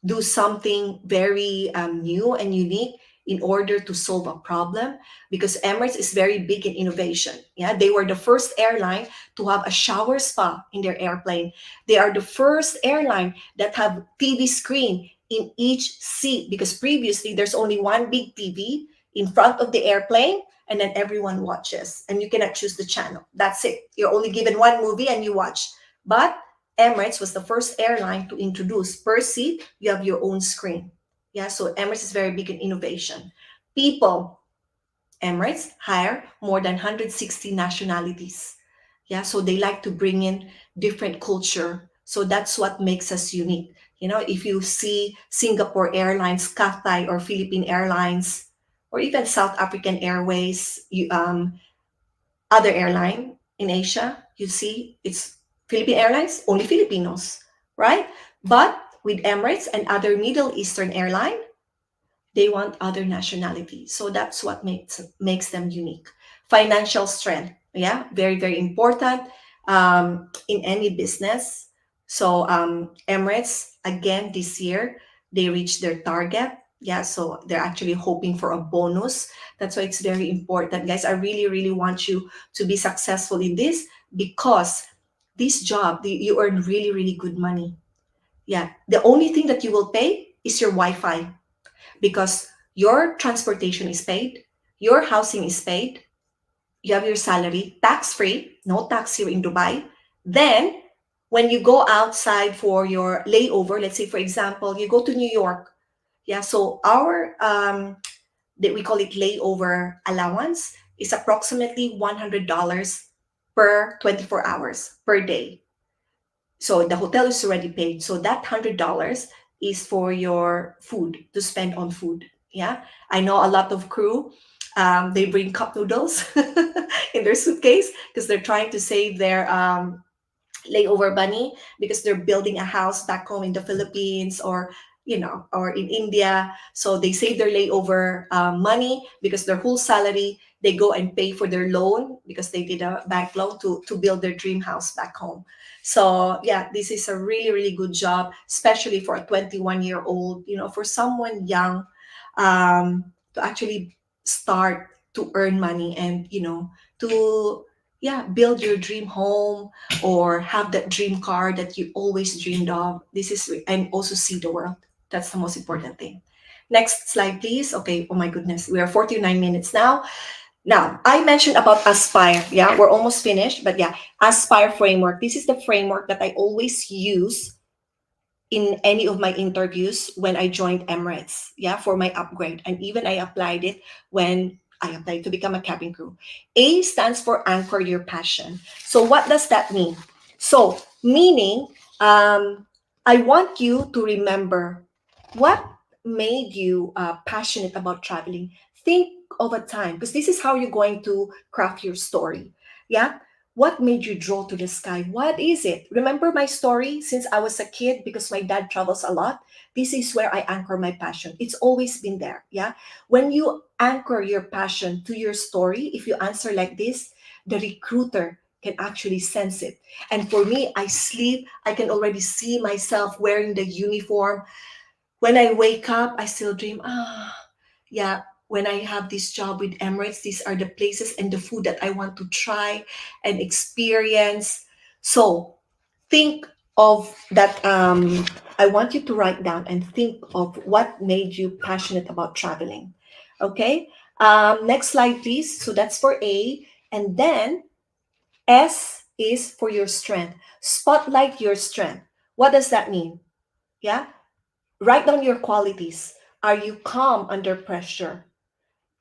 do something very new and unique in order to solve a problem? Because Emirates is very big in innovation. Yeah, they were the first airline to have a shower spa in their airplane. They are the first airline that have TV screen in each seat, because previously there's only one big TV in front of the airplane, and then everyone watches and you cannot choose the channel. That's it. You're only given one movie and you watch. But Emirates was the first airline to introduce per seat, you have your own screen. Yeah, so Emirates is very big in innovation. People, Emirates hire more than 160 nationalities. Yeah, so they like to bring in different culture. So that's what makes us unique. You know, if you see Singapore Airlines, Cathay, or Philippine Airlines, or even South African Airways, other airline in Asia, you see it's Philippine Airlines, only Filipinos, right? But with Emirates and other Middle Eastern airline, they want other nationality. So that's what makes them unique. Financial strength, yeah, very, very important in any business. So Emirates, again, this year, they reached their target. Yeah, so they're actually hoping for a bonus. That's why it's very important. Guys, I really, really want you to be successful in this, because this job, you earn really, really good money. Yeah, the only thing that you will pay is your Wi-Fi, because your transportation is paid, your housing is paid, you have your salary, tax free, no tax here in Dubai. Then, when you go outside for your layover, let's say, for example, you go to New York. Yeah, so our, that we call it layover allowance, is approximately $100 per 24 hours per day. So the hotel is already paid. So that $100 is for your food, to spend on food. Yeah, I know a lot of crew. They bring cup noodles in their suitcase because they're trying to save their layover money, because they're building a house back home in the Philippines, or or in India. So they save their layover money, because their whole salary they go and pay for their loan, because they did a bank loan to build their dream house back home. So yeah, this is a really, really good job, especially for a 21-year-old, for someone young, to actually start to earn money, and to, yeah, build your dream home, or have that dream car that you always dreamed of. This is, and also see the world. That's the most important thing. Next slide, please. Okay. Oh my goodness, we are 49 minutes now. Now, I mentioned about Aspire. Yeah, we're almost finished, but yeah, Aspire framework. This is the framework that I always use in any of my interviews when I joined Emirates, yeah, for my upgrade. And even I applied it when I applied to become a cabin crew. A stands for anchor your passion. So what does that mean? So meaning, I want you to remember what made you passionate about traveling. Think of a time, because this is how you're going to craft your story. Yeah. What made you draw to the sky? What is it? Remember my story since I was a kid, because my dad travels a lot. This is where I anchor my passion. It's always been there. Yeah. When you anchor your passion to your story, if you answer like this, the recruiter can actually sense it. And for me, I sleep, I can already see myself wearing the uniform. When I wake up, I still dream, yeah, when I have this job with Emirates, these are the places and the food that I want to try and experience. So think of that. I want you to write down and think of what made you passionate about traveling. Okay. Next slide, please. So that's for A. And then S is for your strength. Spotlight your strength. What does that mean? Yeah. Write down your qualities. Are you calm under pressure?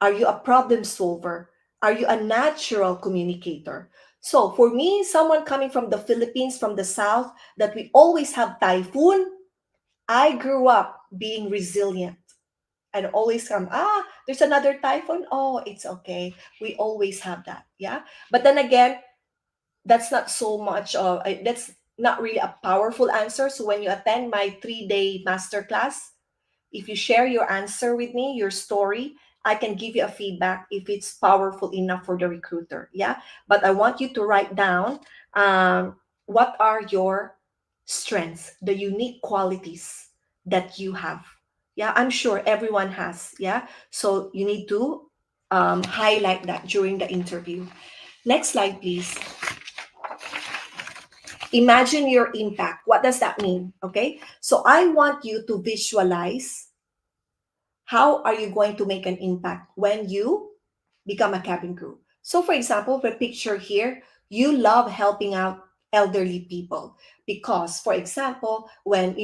Are you a problem solver? Are you a natural communicator? So, for me, someone coming from the Philippines, from the South, that we always have typhoon, I grew up being resilient and always come, there's another typhoon. Oh, it's okay. We always have that. Yeah. But then again, that's not so much that's not really a powerful answer. So when you attend my 3-day masterclass, if you share your answer with me, your story, I can give you a feedback if it's powerful enough for the recruiter. Yeah. But I want you to write down, what are your strengths, the unique qualities that you have. Yeah. I'm sure everyone has. Yeah. So you need to highlight that during the interview. Next slide, please. Imagine your impact. What does that mean? Okay. So I want you to visualize how are you going to make an impact when you become a cabin crew. So for example, the picture here, you love helping out elderly people because, for example, when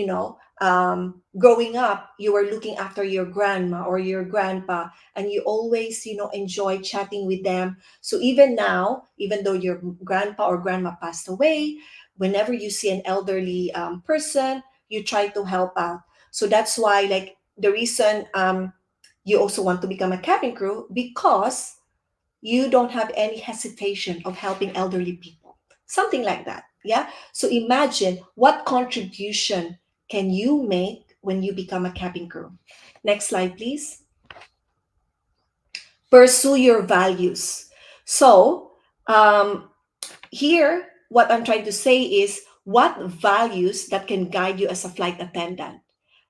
growing up, you were looking after your grandma or your grandpa, and you always enjoy chatting with them. So even now, even though your grandpa or grandma passed away, whenever you see an elderly person, you try to help out. So that's why, like, the reason you also want to become a cabin crew, because you don't have any hesitation of helping elderly people, something like that. Yeah. So imagine what contribution can you make when you become a cabin crew. Next slide, please. Pursue your values. So here, what I'm trying to say is, what values that can guide you as a flight attendant?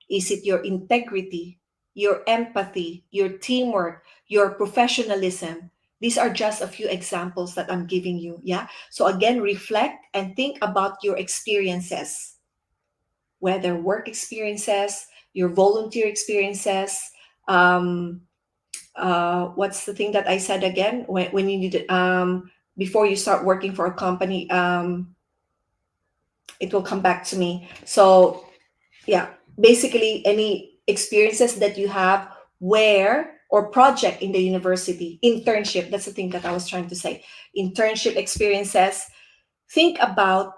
Is it your integrity, your empathy, your teamwork, your professionalism? These are just a few examples that I'm giving you. Yeah. So again, reflect and think about your experiences, whether work experiences, your volunteer experiences. Um, what's the thing that I said again? When you need before you start working for a company, it will come back to me. So yeah, basically any experiences that you have, where, or project in the university, internship, that's the thing that I was trying to say, internship experiences. Think about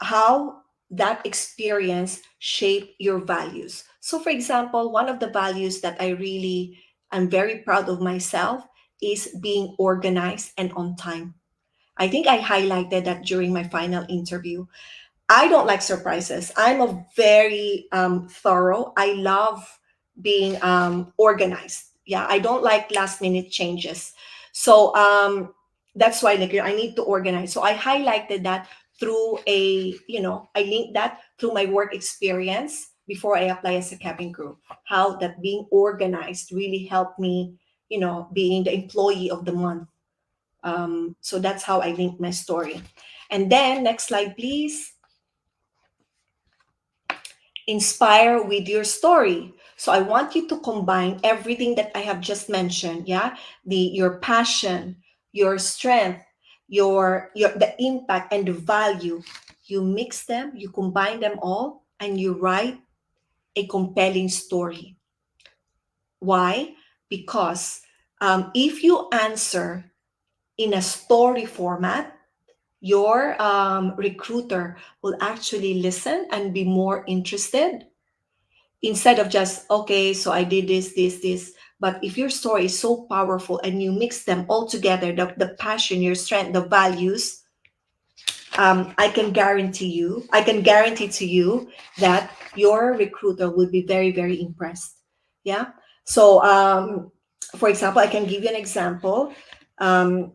how that experience shape your values. So for example, one of the values that I really am very proud of myself is being organized and on time. I think I highlighted that during my final interview. I don't like surprises. I'm a very thorough. I love being organized. Yeah, I don't like last minute changes. So that's why, like, I need to organize. So I highlighted that through I linked that through my work experience before I apply as a cabin crew. How that being organized really helped me, being the employee of the month. So that's how I linked my story. And then next slide, please. Inspire with your story. So I want you to combine everything that I have just mentioned. Yeah, your passion, your strength, your the impact and the value. you mix them, you combine them all, and you write a compelling story. Why? Because if you answer in a story format, your recruiter will actually listen and be more interested instead of just, okay, so I did this. But if your story is so powerful and you mix them all together, the passion, your strength, the values, I can guarantee to you that your recruiter will be very, very impressed. Yeah. So, for example, I can give you an example. Um,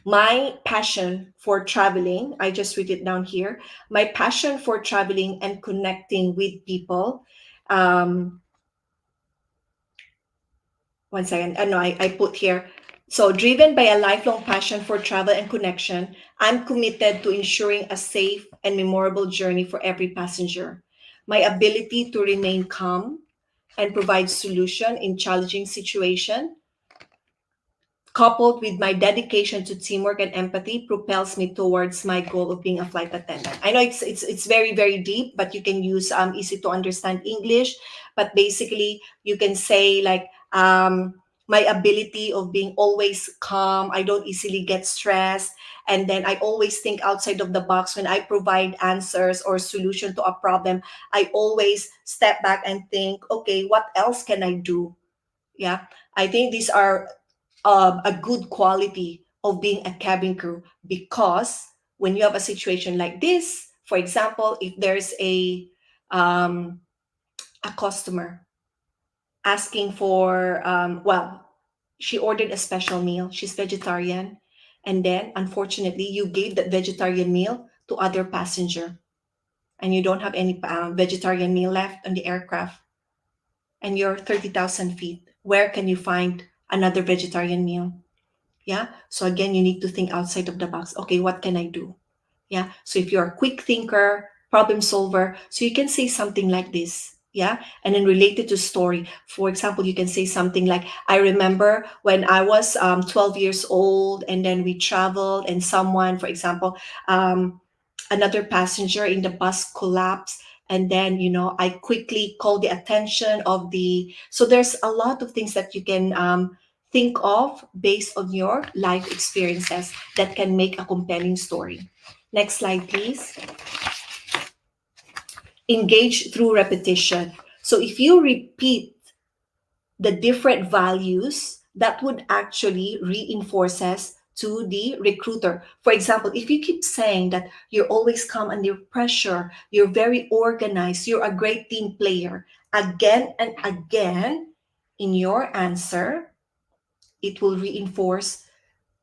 my passion for traveling, I just read it down here. My passion for traveling and connecting with people. Um, One second. No, I put here. So, driven by a lifelong passion for travel and connection, I'm committed to ensuring a safe and memorable journey for every passenger. My ability to remain calm and provide solution in challenging situation, coupled with my dedication to teamwork and empathy, propels me towards my goal of being a flight attendant. I know it's very, very deep, but you can use easy to understand English. But basically, you can say like, my ability of being always calm. I don't easily get stressed, and then I always think outside of the box when I provide answers or solution to a problem. I always step back and think, okay, what else can I do? Yeah, I think these are a good quality of being a cabin crew, because when you have a situation like this, for example, if there's a customer asking for well, she ordered a special meal, she's vegetarian, and then unfortunately you gave that vegetarian meal to other passenger, and you don't have any vegetarian meal left on the aircraft, and you're 30,000 feet, where can you find another vegetarian meal? Yeah. So again, you need to think outside of the box. Okay, what can I do? Yeah. So if you're a quick thinker, problem solver, so you can say something like this. Yeah. And then related to story. For example, you can say something like, I remember when I was 12 years old, and then we traveled, and someone, for example, another passenger in the bus collapsed. And then, I quickly called the attention of the. So there's a lot of things that you can think of based on your life experiences that can make a compelling story. Next slide, please. Engage through repetition. So if you repeat the different values, that would actually reinforces to the recruiter. For example, if you keep saying that you're always calm under pressure, you're very organized, you're a great team player, again and again in your answer, it will reinforce,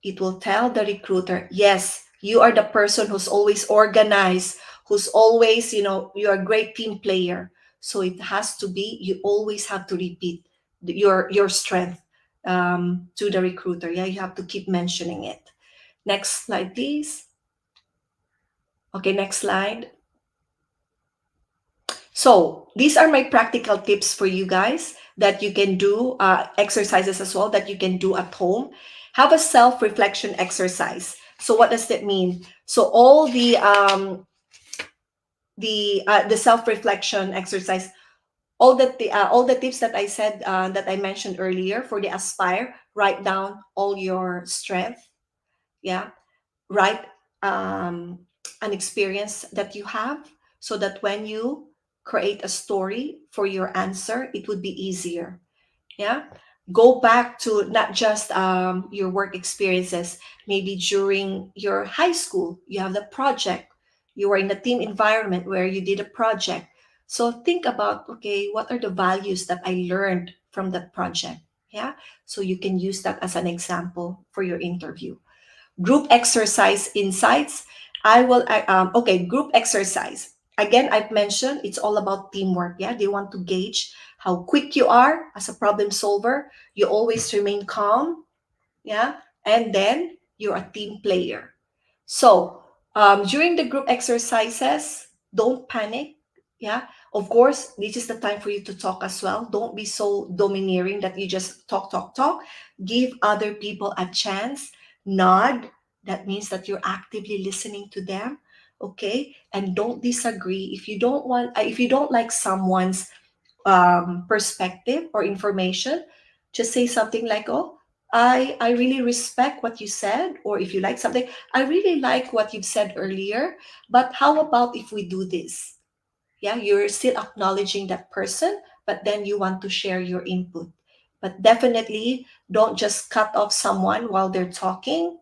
it will tell the recruiter, yes, you are the person who's always organized, who's always, you're a great team player. So it has to be, you always have to repeat your strength to the recruiter. Yeah, you have to keep mentioning it. Next slide, please. Okay, next slide. So these are my practical tips for you guys that you can do, exercises as well that you can do at home. Have a self-reflection exercise. So what does that mean? So all the self-reflection exercise, all the tips that I said, that I mentioned earlier for the aspire, write down all your strength. Yeah, write an experience that you have, so that when you create a story for your answer, it would be easier. Yeah, go back to not just your work experiences. Maybe during your high school you have the project, you were in a team environment where you did a project. So think about, okay, what are the values that I learned from that project? Yeah, so you can use that as an example for your interview. Group exercise insights. Okay, group exercise. Again, I've mentioned it's all about teamwork. Yeah, they want to gauge how quick you are as a problem solver. You always remain calm. Yeah, and then you're a team player. So during the group exercises, don't panic. Yeah, of course, this is the time for you to talk as well. Don't be so domineering that you just talk, talk, talk. Give other people a chance. Nod. That means that you're actively listening to them. okay? And don't disagree. If you don't like someone's perspective or information, just say something like, oh, I really respect what you said. Or if you like something, I really like what you've said earlier, but how about if we do this? Yeah, you're still acknowledging that person, but then you want to share your input. But definitely don't just cut off someone while they're talking.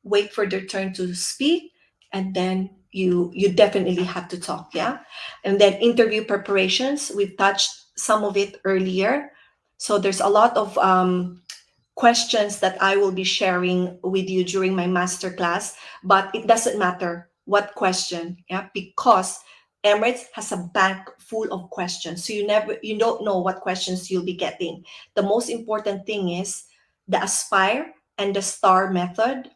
Wait for their turn to speak, and then you definitely have to talk. Yeah. And then interview preparations, we've touched some of it earlier. So there's a lot of questions that I will be sharing with you during my masterclass, but it doesn't matter what question, yeah, because Emirates has a bank full of questions. So you don't know what questions you'll be getting. The most important thing is the aspire and the star method.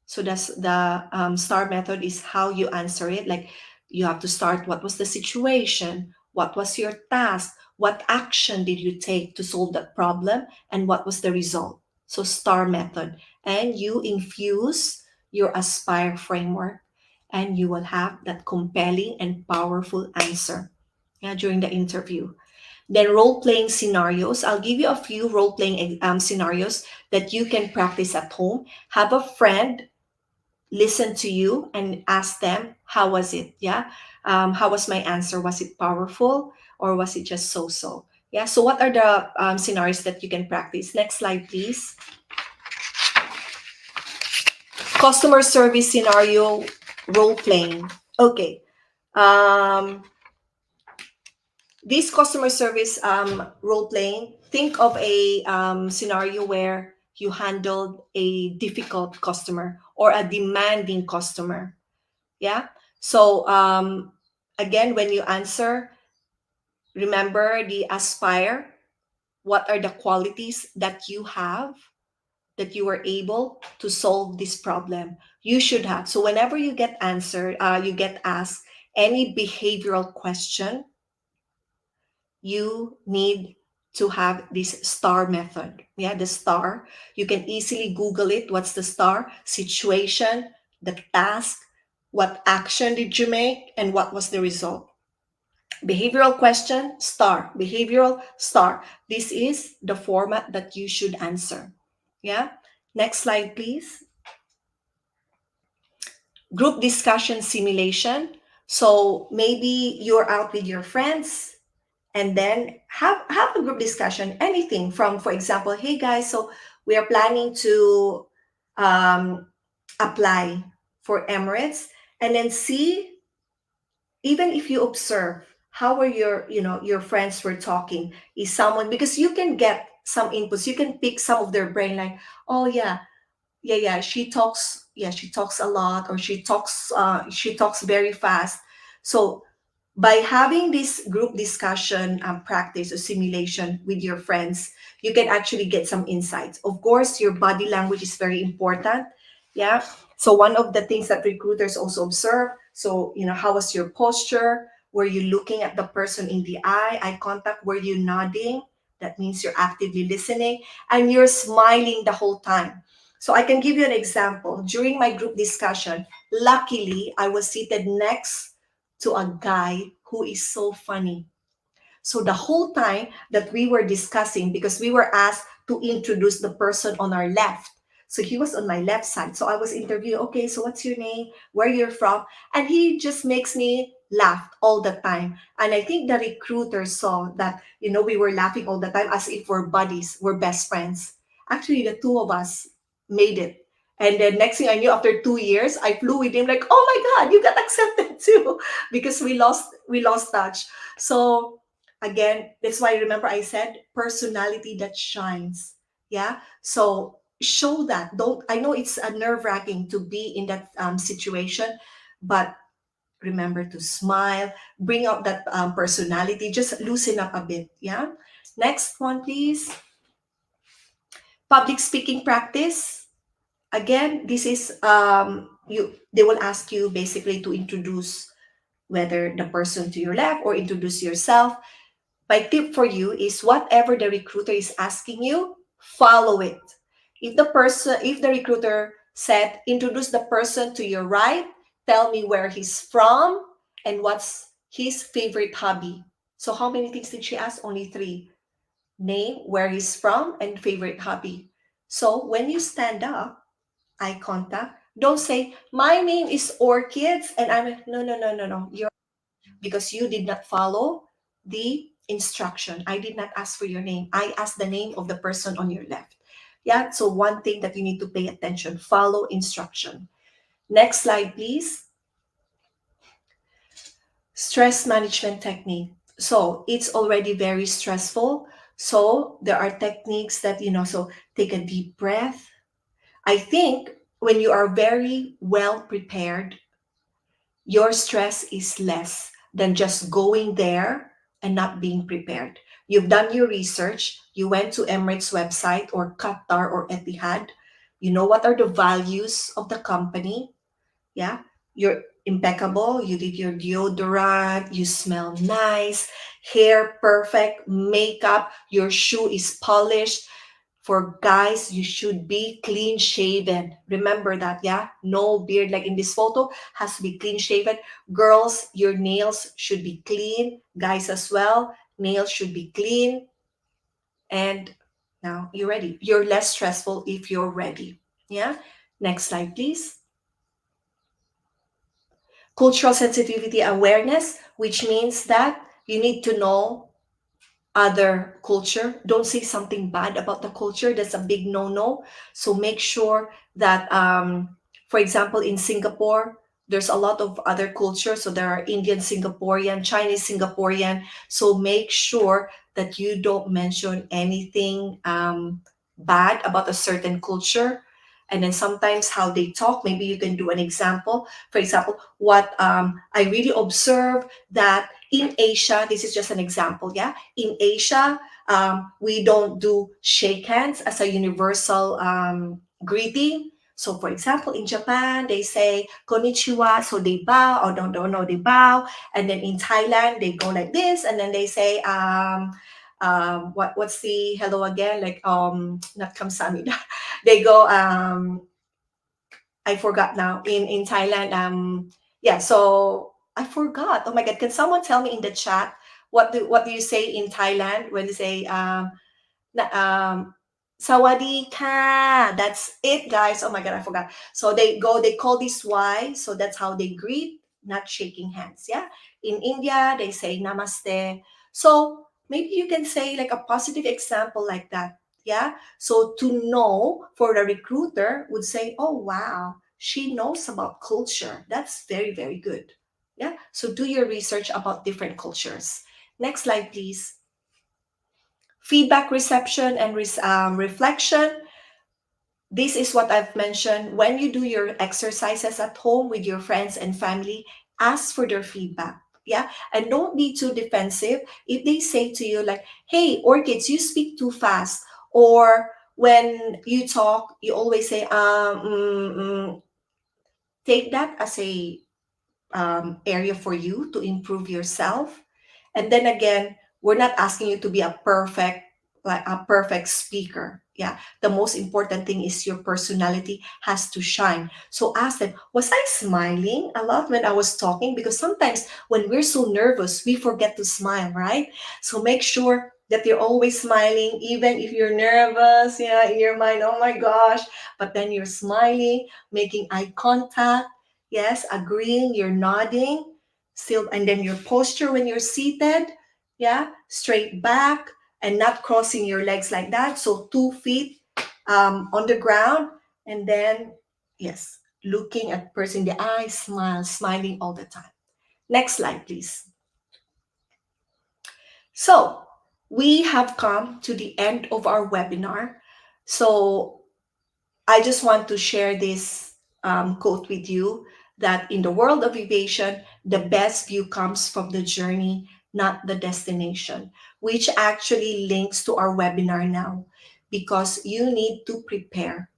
So that's the star method is how you answer it. Like you have to start, what was the situation? What was your task? What action did you take to solve that problem? And what was the result? So star method. And you infuse your aspire framework, and you will have that compelling and powerful answer, yeah, during the interview. Then role playing scenarios. I'll give you a few role playing scenarios that you can practice at home. Have a friend listen to you and ask them, how was it? Yeah. How was my answer? Was it powerful, or was it just so? Yeah. So what are the scenarios that you can practice? Next slide, please. Customer service scenario role playing. Okay. Um, this customer service role playing, think of a scenario where you handled a difficult customer or a demanding customer. Yeah. So again, when you answer, remember the aspire. What are the qualities that you have that you were able to solve this problem? You should have. So whenever you get answered, you get asked any behavioral question, you need to have this star method. Yeah, the star. You can easily Google it. What's the star? Situation, the task, what action did you make, and what was the result? Behavioral question, star. Behavioral, star. This is the format that you should answer. Yeah. Next slide, please. Group discussion simulation. So maybe you're out with your friends, and then have a group discussion, anything from, for example, hey guys, so we are planning to um, apply for Emirates, and then see, even if you observe how are your friends were talking, is someone, because you can get some inputs, you can pick some of their brain, like, oh yeah, yeah, she talks a lot, or she talks very fast. So by having this group discussion practice or simulation with your friends, you can actually get some insights. Of course, your body language is very important. Yeah. So one of the things that recruiters also observe. So, how was your posture? Were you looking at the person in the eye contact? Were you nodding? That means you're actively listening, and you're smiling the whole time. So I can give you an example. During my group discussion, luckily I was seated next to a guy who is so funny. So the whole time that we were discussing, because we were asked to introduce the person on our left. So he was on my left side. So I was interviewing, okay, so what's your name? Where you're from? And he just makes me laugh all the time. And I think the recruiter saw that, we were laughing all the time as if we're buddies, we're best friends. Actually, the two of us made it. And then next thing I knew, after 2 years, I flew with him like, oh my God, you got accepted too. Because we lost touch. So again, that's why, remember I said personality that shines. Yeah. So show that. Don't, I know it's a nerve-wracking to be in that situation, but remember to smile, bring out that personality, just loosen up a bit. Yeah. Next one, please. Public speaking practice. Again, this is they will ask you basically to introduce whether the person to your left, or introduce yourself. My tip for you is, whatever the recruiter is asking you, follow it. If the recruiter said, introduce the person to your right, tell me where he's from and what's his favorite hobby. So how many things did she ask? Only three. Name, where he's from, and favorite hobby. So when you stand up, eye contact, don't say, my name is Orchids, and I'm like, no, no, no, no, no. You're because you did not follow the instruction. I did not ask for your name. I asked the name of the person on your left. Yeah, so one thing that you need to pay attention, follow instruction. Next slide, please. Stress management technique. So it's already very stressful. So there are techniques that, so take a deep breath. I think when you are very well prepared, your stress is less than just going there and not being prepared. You've done your research, you went to Emirates website or Qatar or Etihad. You know what are the values of the company. Yeah, you're impeccable. You did your deodorant, you smell nice, hair perfect, makeup, your shoe is polished. For guys, you should be clean shaven. Remember that, yeah? No beard like in this photo, has to be clean shaven. Girls, your nails should be clean. Guys as well, nails should be clean. And now you're ready. You're less stressful if you're ready. Yeah? Next slide, please. Cultural sensitivity awareness, which means that you need to know other culture. Don't say something bad about the culture. That's a big no-no. So make sure that, for example, in Singapore, there's a lot of other cultures. So there are Indian Singaporean, Chinese Singaporean. So make sure that you don't mention anything bad about a certain culture. And then sometimes how they talk, maybe you can do an example. For example, what I really observe that in Asia, this is just an example, yeah? In Asia, we don't do shake hands as a universal greeting. So, for example, in Japan, they say konnichiwa, so they bow, or don't know, they bow. And then in Thailand, they go like this, and then they say, what's the hello again? Like, not kamsahamnida. They go, I forgot now. In Thailand, yeah. So I forgot. Oh my God! Can someone tell me in the chat what do you say in Thailand when you say na- um Sawadi ka? That's it, guys. Oh my God, I forgot. So they call this Y. So that's how they greet, not shaking hands. Yeah. In India, they say Namaste. So maybe you can say like a positive example like that. Yeah. So to know for the recruiter would say, oh wow, she knows about culture. That's very, very good. Yeah. So do your research about different cultures. Next slide, please. Feedback reception and reflection. This is what I've mentioned. When you do your exercises at home with your friends and family, ask for their feedback. Yeah. And don't be too defensive. If they say to you, like, hey, orchids, you speak too fast. Or when you talk, you always say, take that as a area for you to improve yourself. And then again, we're not asking you to be a perfect speaker. Yeah. The most important thing is your personality has to shine. So ask them, was I smiling a lot when I was talking? Because sometimes when we're so nervous, we forget to smile, right? So make sure that you're always smiling, even if you're nervous, yeah, in your mind, oh my gosh, but then you're smiling, making eye contact. Yes, agreeing, you're nodding, still, and then your posture when you're seated, yeah, straight back and not crossing your legs like that. So 2 feet on the ground, and then yes, looking at person in the eye, smile, smiling all the time. Next slide, please. So we have come to the end of our webinar. So I just want to share this quote with you that in the world of aviation, the best view comes from the journey, not the destination, which actually links to our webinar now because you need to prepare.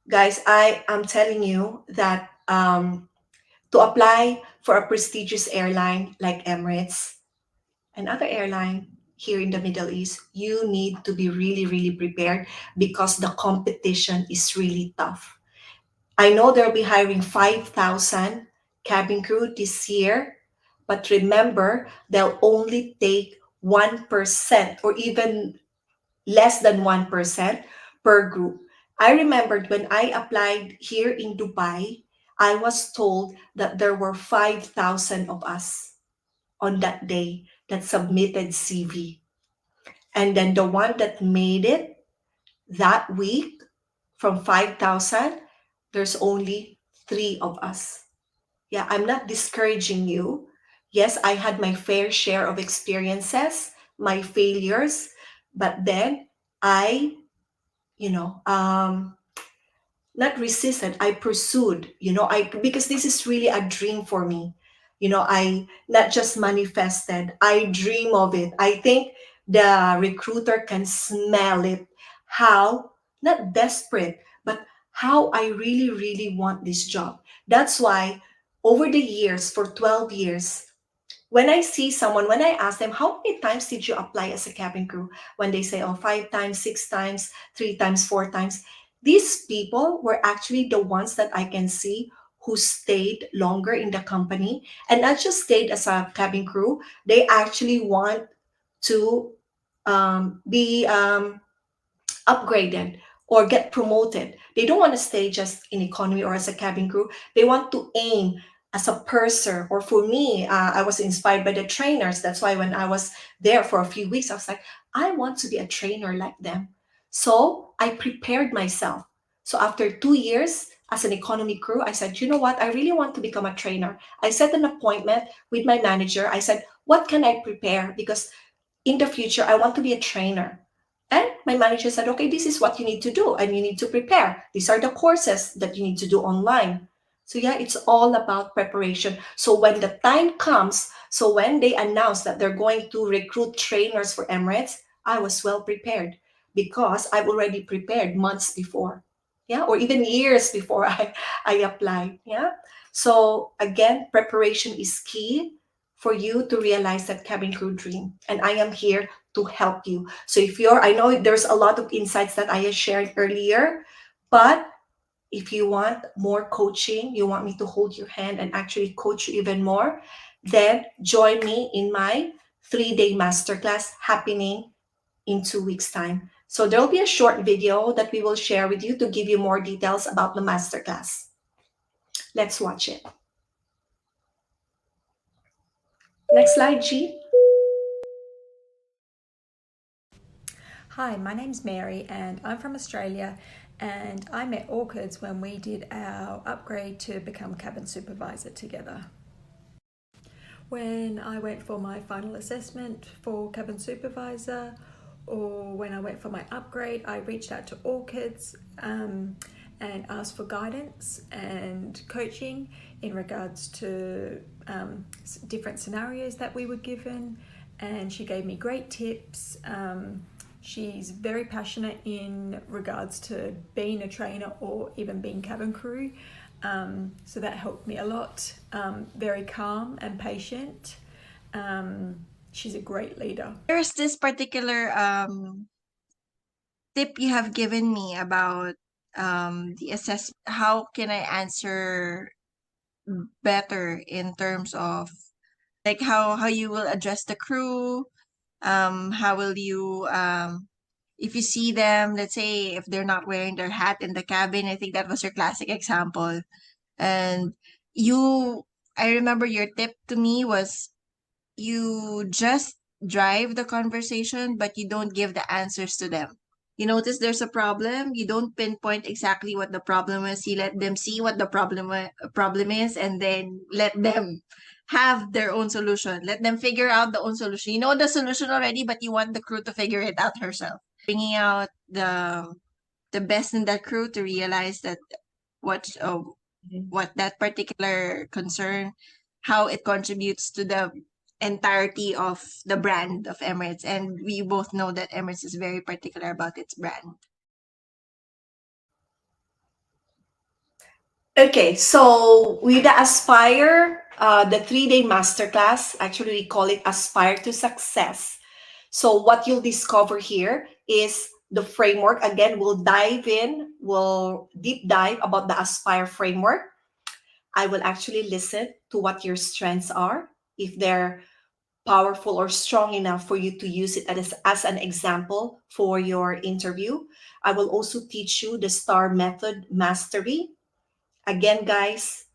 Guys, I am telling you that to apply for a prestigious airline like Emirates, another airline here in the Middle East, you need to be really, really prepared because the competition is really tough. I know they'll be hiring 5,000 cabin crew this year, but remember, they'll only take 1% or even less than 1% per group. I remembered when I applied here in Dubai, I was told that there were 5,000 of us on that day that submitted CV. And then the one that made it that week from 5,000, there's only three of us. Yeah, I'm not discouraging you. Yes, I had my fair share of experiences, my failures, but then I, you know, not resisted, I pursued, I because this is really a dream for me. I not just manifested, I dream of it. I think the recruiter can smell it, how not desperate, but how I really really want this job. That's why over the years, for 12 years, when I see someone, when I ask them, how many times did you apply as a cabin crew? When they say, oh, 5 times, 6 times, 3 times, 4 times, these people were actually the ones that I can see who stayed longer in the company and not just stayed as a cabin crew. They actually want to be upgraded or get promoted. They don't want to stay just in economy or as a cabin crew. They want to aim as a purser. Or for me, I was inspired by the trainers. That's why when I was there for a few weeks, I was like, I want to be a trainer like them. So I prepared myself. So after 2 years as an economy crew, I said, you know what? I really want to become a trainer. I set an appointment with my manager. I said, what can I prepare? Because in the future, I want to be a trainer. And my manager said, okay, this is what you need to do and you need to prepare. These are the courses that you need to do online. So, yeah, it's all about preparation. So, when the time comes, so when they announce that they're going to recruit trainers for Emirates, I was well prepared because I've already prepared months before. Yeah, or even years before I applied. Yeah. So, again, preparation is key for you to realize that cabin crew dream. And I am here to help you. So if I know there's a lot of insights that I shared earlier, but if you want more coaching, you want me to hold your hand and actually coach you even more, then join me in my 3-day masterclass happening in 2 weeks' time. So there will be a short video that we will share with you to give you more details about the masterclass. Let's watch it. Next slide, G. Hi, my name's Mary and I'm from Australia, and I met Orchids when we did our upgrade to become cabin supervisor together. When I went for my final assessment for cabin supervisor, or when I went for my upgrade, I reached out to Orchids and asked for guidance and coaching in regards to different scenarios that we were given, and she gave me great tips. She's very passionate in regards to being a trainer or even being cabin crew. So that helped me a lot. Very calm and patient. She's a great leader. There's this particular tip you have given me about the assessment. How can I answer better in terms of like how you will address the crew? How will you if you see them, let's say if they're not wearing their hat in the cabin, I think that was your classic example. And you, I remember your tip to me was you just drive the conversation, but you don't give the answers to them. You notice there's a problem, you don't pinpoint exactly what the problem is. You let them see what the problem is, and then let them have their own solution. Let them figure out the own solution. You know the solution already, but you want the crew to figure it out herself. Bringing out the best in that crew to realize that what what that particular concern, how it contributes to the entirety of the brand of Emirates. And we both know that Emirates is very particular about its brand. Okay, so with the Aspire, the 3-day masterclass, actually we call it Aspire to Success. So what you'll discover here is the framework. Again, we'll deep dive about the Aspire framework. I will actually listen to what your strengths are, if they're powerful or strong enough for you to use it as an example for your interview. I will also teach you the STAR method mastery. Again, guys,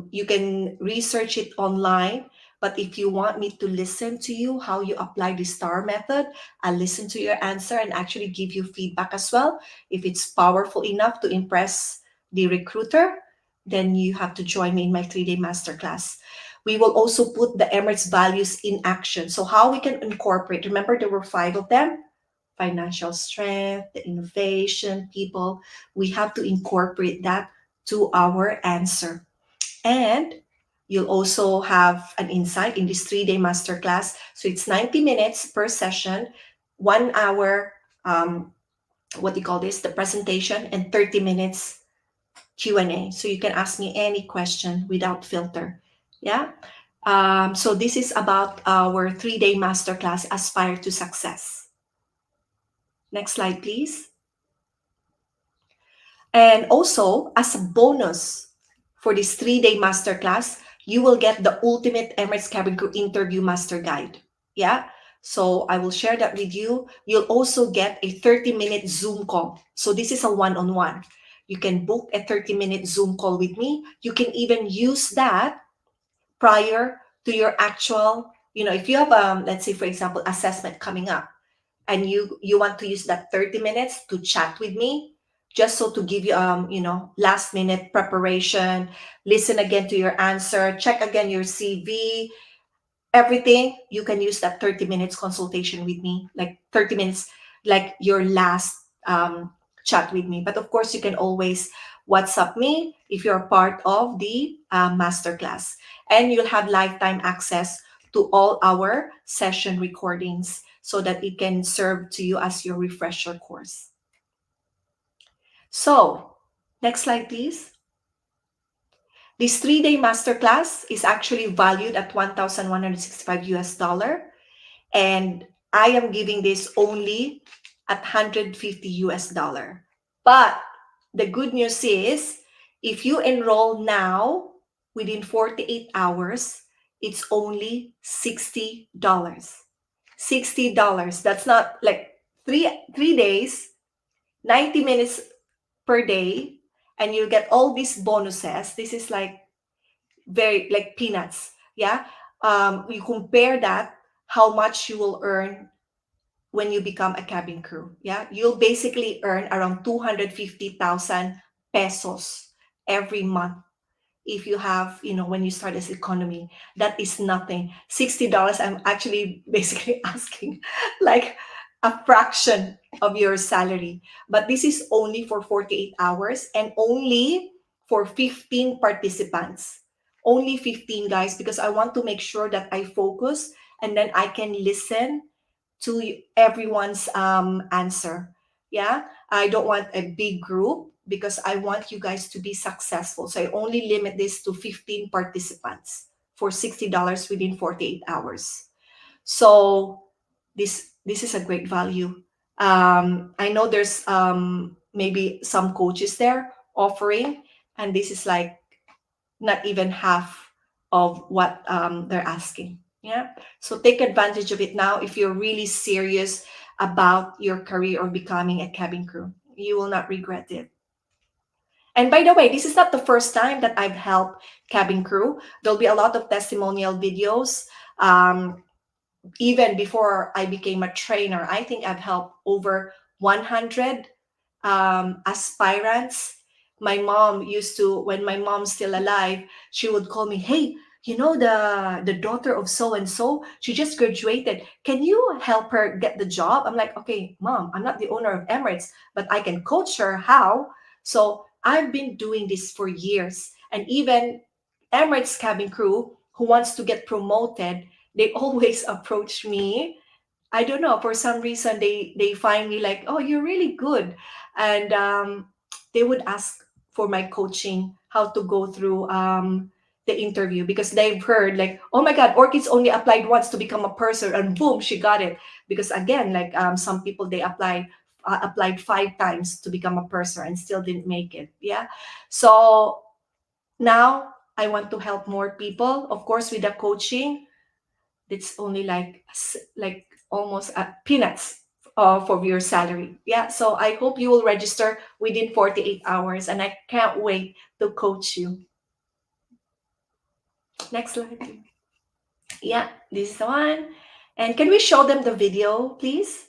you can research it online. But if you want me to listen to you, how you apply the STAR method, I'll listen to your answer and actually give you feedback as well. If it's powerful enough to impress the recruiter, then you have to join me in my 3-day masterclass. We will also put the Emirates values in action. So, how we can incorporate, remember, there were 5 of them: financial strength, the innovation, people. We have to incorporate that to our answer. And you'll also have an insight in this 3-day masterclass. So it's 90 minutes per session, 1 hour, what do you call this, the presentation, and 30 minutes Q&A. So you can ask me any question without filter. Yeah. So this is about our 3-day masterclass, Aspire to Success. Next slide, please. And also, as a bonus for this 3-day masterclass, you will get the ultimate Emirates Cabin Crew interview master guide. Yeah. So I will share that with you. You'll also get a 30-minute Zoom call. So this is a one-on-one. You can book a 30-minute Zoom call with me. You can even use that prior to your actual, if you have, let's say, for example, assessment coming up, and you want to use that 30 minutes to chat with me, just so to give you last minute preparation, listen again to your answer, check again your CV, everything. You can use that 30 minutes consultation with me, like 30 minutes, like your last chat with me. But of course, you can always WhatsApp me if you're part of the masterclass, and you'll have lifetime access to all our session recordings so that it can serve to you as your refresher course. So, next slide, please. This 3-day masterclass is actually valued at 1,165 US dollar, and I am giving this only at 150 US dollar. But the good news is, if you enroll now within 48 hours, it's only $60. $60. That's not like three days, 90 minutes per day, and you get all these bonuses. This is like very like peanuts. Yeah. You compare that, how much you will earn when you become a cabin crew. Yeah. You'll basically earn around 250,000 pesos every month. If you have, when you start this economy, that is nothing. $60, I'm actually basically asking like a fraction of your salary. But this is only for 48 hours and only for 15 participants. Only 15, guys, because I want to make sure that I focus and then I can listen to everyone's answer. Yeah, I don't want a big group because I want you guys to be successful. So I only limit this to 15 participants for $60 within 48 hours. So this is a great value. I know there's maybe some coaches there offering, and this is like not even half of what they're asking. Yeah. So take advantage of it now if you're really serious about your career or becoming a cabin crew. You will not regret it. And by the way, this is not the first time that I've helped cabin crew. There'll be a lot of testimonial videos. Even before I became a trainer, I think I've helped over 100 aspirants. My mom used to, when my mom's still alive, she would call me, "Hey, the daughter of so and so, she just graduated. Can you help her get the job?" I'm like, "Okay, mom, I'm not the owner of Emirates, but I can coach her how." So I've been doing this for years. And even Emirates cabin crew who wants to get promoted, they always approach me. I don't know, for some reason they find me like, "Oh, you're really good," and they would ask for my coaching, how to go through the interview, because they've heard like, "Oh my God, Orchid's only applied once to become a purser, and boom, she got it." Because again, like some people they applied 5 times to become a purser and still didn't make it. Yeah, so Now I want to help more people. Of course, with the coaching, it's only like almost peanuts for your salary. Yeah. So I hope you will register within 48 hours, and I can't wait to coach you. Next slide. Yeah, this is the one. And can we show them the video, please?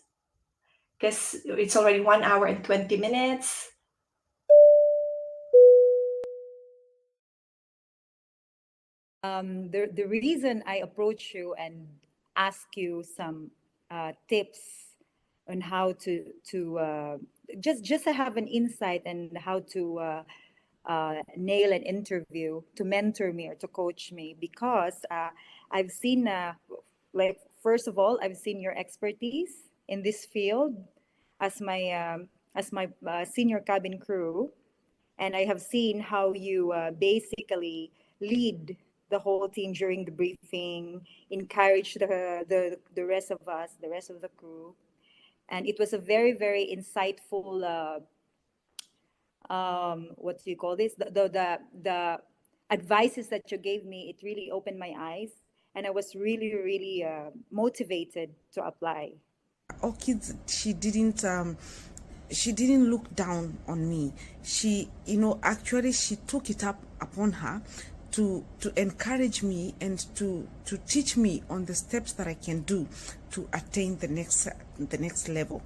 Because it's already 1 hour and 20 minutes. The reason I approach you and ask you some tips on how to just to have an insight and how to nail an interview, to mentor me or to coach me, because I've seen like, first of all, I've seen your expertise in this field as my senior cabin crew, and I have seen how you basically lead the whole team during the briefing, encourage the rest of us, the rest of the crew, and it was a very insightful. What do you call this? The advices that you gave me, it really opened my eyes, and I was really motivated to apply. Orchids, she didn't look down on me. She, actually she took it up upon her to encourage me and to teach me on the steps that I can do to attain the next level.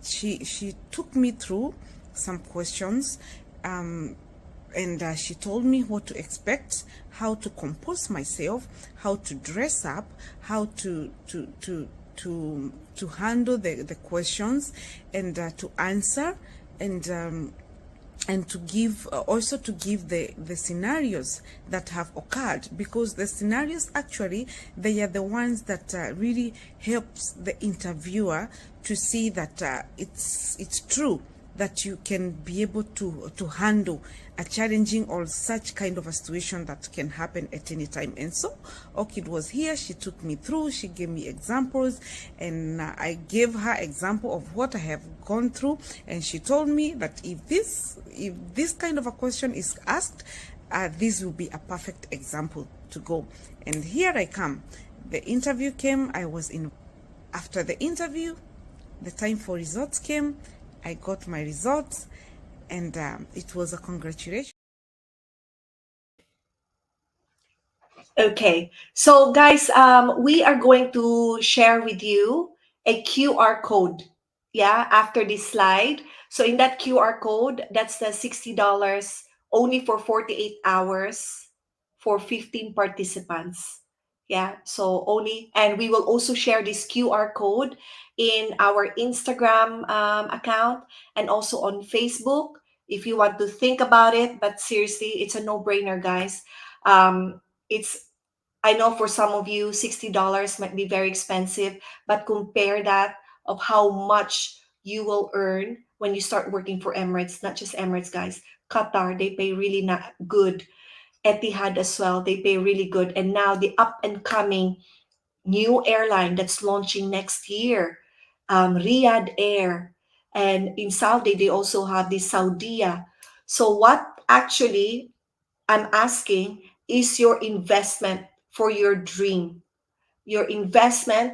She took me through some questions, and she told me what to expect, how to compose myself, how to dress up, how to handle the questions, and to answer, and to give also to give the scenarios that have occurred, because the scenarios, actually, they are the ones that really helps the interviewer to see that it's true that you can be able to handle a challenging or such kind of a situation that can happen at any time. And so Orchid was here, she took me through, she gave me examples, and I gave her example of what I have gone through, and she told me that if this kind of a question is asked, this will be a perfect example to go. And here I come. The interview came, I was in. After the interview, the time for results came. I got my results, and it was a congratulation. Okay, so guys, we are going to share with you a QR code. Yeah, after this slide. So in that QR code, that's the $60 only for 48 hours for 15 participants. Yeah, so only, and we will also share this QR code in our Instagram account and also on Facebook if you want to think about it. But seriously, it's a no-brainer, guys. It's I know for some of you, $60 might be very expensive, but compare that of how much you will earn when you start working for Emirates. Not just Emirates, guys. Qatar, they pay really not good. Etihad as well, they pay really good. And now the up and coming new airline that's launching next year, Riyadh Air. And in Saudi, they also have the Saudia. So what actually I'm asking is your investment for your dream, your investment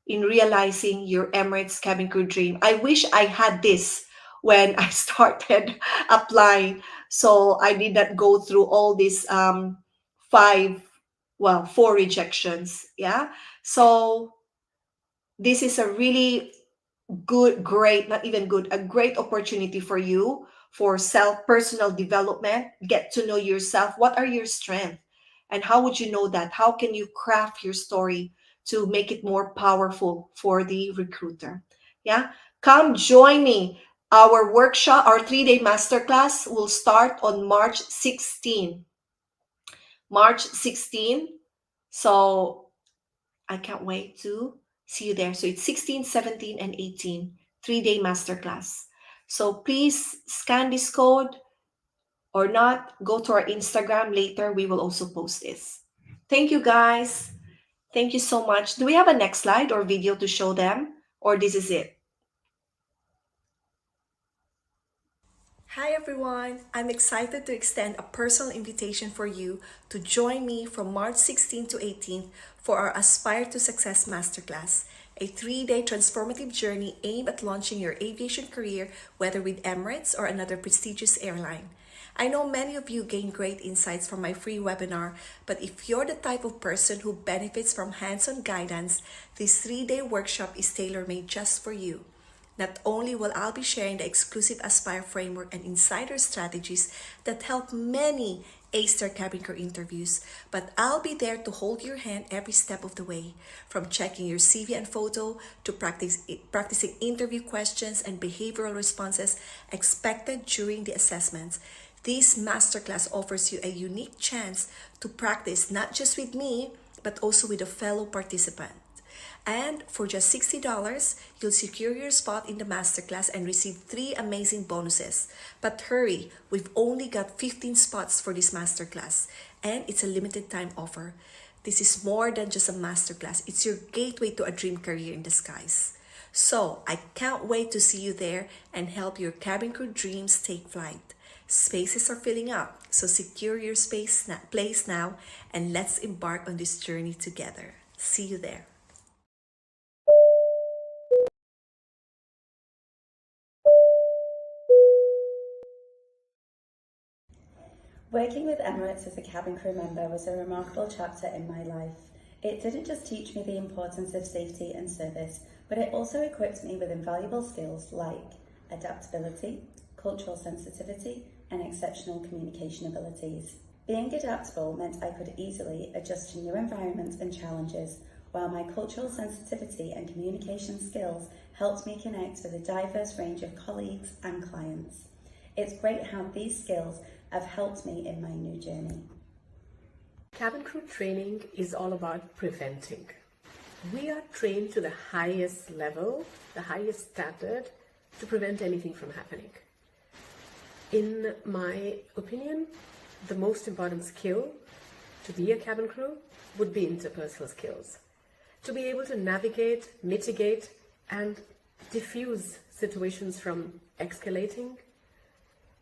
in realizing your Emirates cabin crew dream. I wish I had this when I started applying. So I did not go through all these five, well, four rejections. Yeah. So this is a really good, great, not even good, a great opportunity for you for self personal development. Get to know yourself. What are your strengths? And how would you know that? How can you craft your story to make it more powerful for the recruiter? Yeah. Come join me. Our workshop, our 3 day masterclass will start on March 16. March 16. So I can't wait to see you there. So it's 16, 17, and 18, 3 day masterclass. So please scan this code or not, go to our Instagram later. We will also post this. Thank you, guys. Thank you so much. Do we have a next slide or video to show them? Or this is it? Hi everyone! I'm excited to extend a personal invitation for you to join me from March 16 to 18 for our Aspire to Success Masterclass, a 3-day transformative journey aimed at launching your aviation career, whether with Emirates or another prestigious airline. I know many of you gain great insights from my free webinar, but if you're the type of person who benefits from hands-on guidance, this 3-day workshop is tailor-made just for you. Not only will I be sharing the exclusive Aspire framework and insider strategies that help many A-star cabin crew interviews, but I'll be there to hold your hand every step of the way, from checking your CV and photo to practicing interview questions and behavioral responses expected during the assessments. This masterclass offers you a unique chance to practice not just with me, but also with a fellow participant. And for just $60, you'll secure your spot in the masterclass and receive 3 amazing bonuses. But hurry, we've only got 15 spots for this masterclass, and it's a limited time offer. This is more than just a masterclass. It's your gateway to a dream career in the skies. So I can't wait to see you there and help your cabin crew dreams take flight. Spaces are filling up, so secure your place now, and let's embark on this journey together. See you there. Working with Emirates as a cabin crew member was a remarkable chapter in my life. It didn't just teach me the importance of safety and service, but it also equipped me with invaluable skills like adaptability, cultural sensitivity, and exceptional communication abilities. Being adaptable meant I could easily adjust to new environments and challenges, while my cultural sensitivity and communication skills helped me connect with a diverse range of colleagues and clients. It's great how these skills have helped me in my new journey. Cabin crew training is all about preventing. We are trained to the highest level, the highest standard, to prevent anything from happening. In my opinion, the most important skill to be a cabin crew would be interpersonal skills. To be able to navigate, mitigate, and diffuse situations from escalating,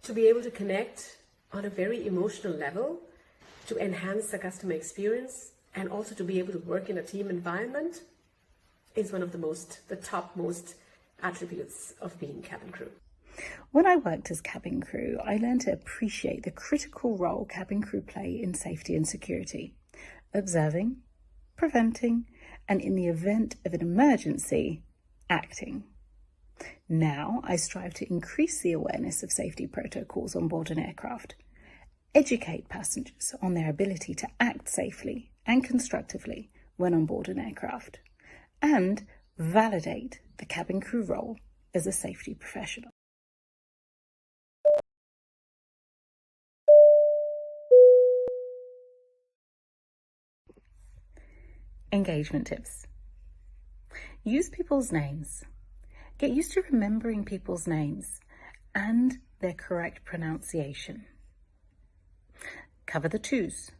to be able to connect on a very emotional level, to enhance the customer experience, and also to be able to work in a team environment is one of the topmost attributes of being cabin crew. When I worked as cabin crew, I learned to appreciate the critical role cabin crew play in safety and security, observing, preventing, and in the event of an emergency, acting. Now I strive to increase the awareness of safety protocols on board an aircraft, educate passengers on their ability to act safely and constructively when on board an aircraft, and validate the cabin crew role as a safety professional. Engagement tips. Use people's names. Get used to remembering people's names and their correct pronunciation. Cover the toes,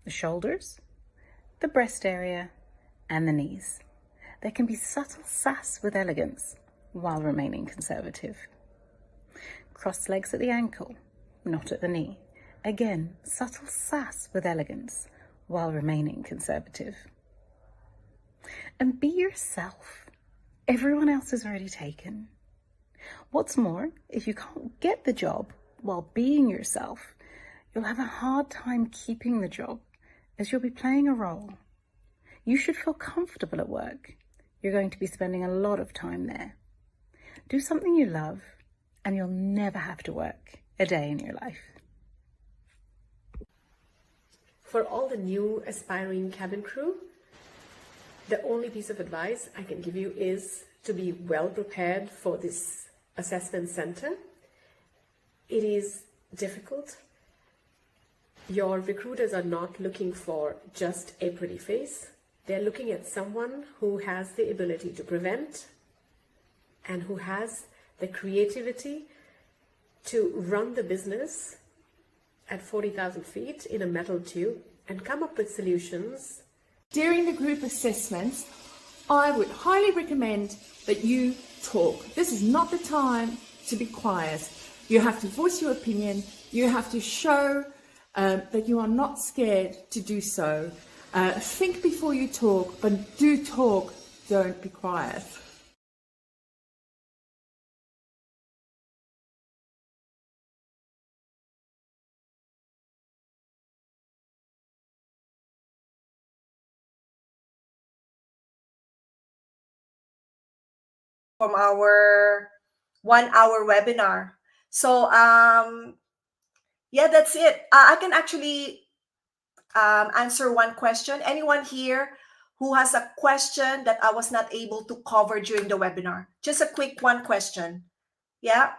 the shoulders, the breast area, and the knees. There can be subtle sass with elegance while remaining conservative. Cross legs at the ankle, not at the knee. Again, subtle sass with elegance while remaining conservative. And be yourself. Everyone else is already taken. What's more, if you can't get the job while being yourself, you'll have a hard time keeping the job, as you'll be playing a role. You should feel comfortable at work. You're going to be spending a lot of time there. Do something you love, and you'll never have to work a day in your life. For all the new aspiring cabin crew, the only piece of advice I can give you is to be well prepared for this assessment center. It is difficult. Your recruiters are not looking for just a pretty face. They're looking at someone who has the ability to prevent and who has the creativity to run the business at 40,000 feet in a metal tube and come up with solutions. During the group assessments, I would highly recommend that you talk. This is not the time to be quiet. You have to voice your opinion. You have to show that you are not scared to do so. Think before you talk, but do talk, don't be quiet. From our 1 hour webinar. So yeah, that's it. I can actually answer one question. Anyone here who has a question that I was not able to cover during the webinar? Just a quick one question. Yeah,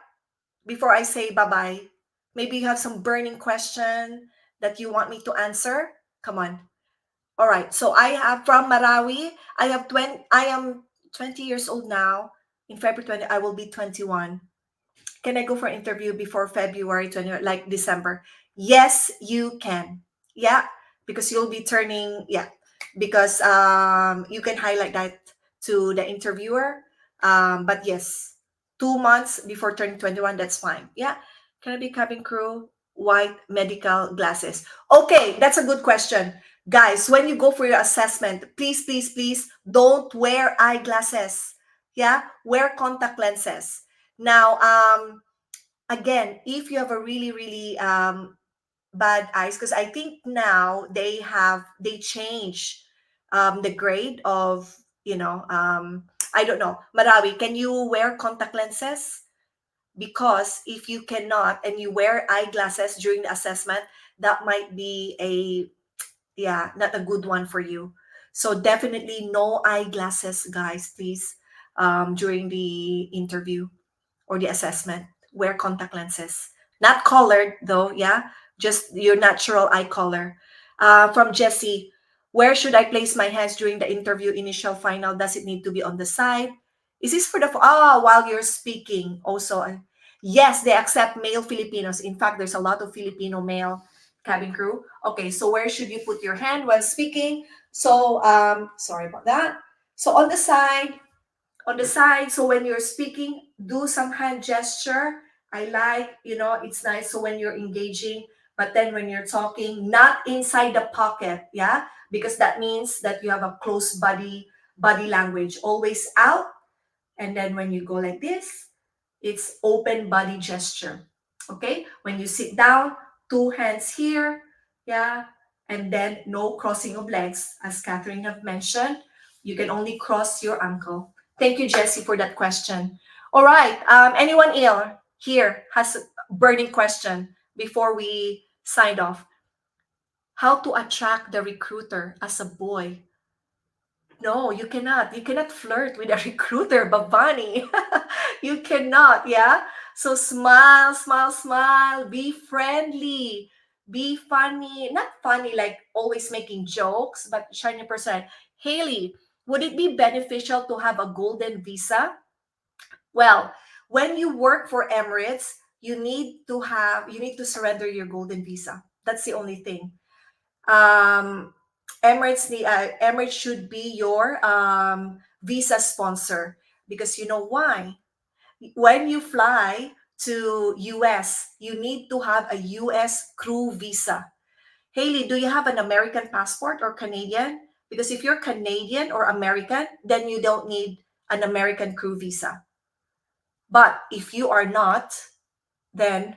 before I say bye-bye. Maybe you have some burning question that you want me to answer. Come on. All right. So I have from Marawi. I am 20 years old now. In February 20, I will be 21. Can I go for an interview before February 20, like December? Yes, you can. Yeah, because you'll be turning, yeah, because you can highlight that to the interviewer. But yes, 2 months before turning 21, that's fine. Yeah. Can I be cabin crew? White medical glasses. Okay, that's a good question. Guys, when you go for your assessment, please, please, please don't wear eyeglasses. Yeah, wear contact lenses. Now, again, if you have a really, really bad eyes, because I think now they change the grade of, I don't know. Marawi, can you wear contact lenses? Because if you cannot and you wear eyeglasses during the assessment, that might be not a good one for you. So definitely no eyeglasses, guys, please, during the interview or the assessment. Wear contact lenses. Not colored though, yeah? Just your natural eye color. From Jessie, where should I place my hands during the interview, initial, final? Does it need to be on the side? Is this for the, while you're speaking also? Yes, they accept male Filipinos. In fact, there's a lot of Filipino male cabin crew. Okay, so where should you put your hand while speaking? So, sorry about that. So on the side, so when you're speaking, do some hand gesture. I like, it's nice. So when you're engaging, but then when you're talking, not inside the pocket, yeah, because that means that you have a close body language. Always out, and then when you go like this, it's open body gesture. Okay, when you sit down, 2 hands here, yeah, and then no crossing of legs, as Catherine have mentioned. You can only cross your ankle. Thank you, Jessie, for that question. All right, anyone here has a burning question before we sign off? How to attract the recruiter as a boy? No, you cannot. You cannot flirt with a recruiter, Babani. You cannot, yeah? So smile, smile, smile. Be friendly. Be funny. Not funny like always making jokes, but shiny person. Haley, would it be beneficial to have a golden visa? Well, when you work for Emirates, you need to surrender your golden visa. That's the only thing. um, Emirates should be your visa sponsor, because you know why? When you fly to US, you need to have a US crew visa. Haley, do you have an American passport or Canadian? Because if you're Canadian or American, then you don't need an American crew visa. But if you are not, then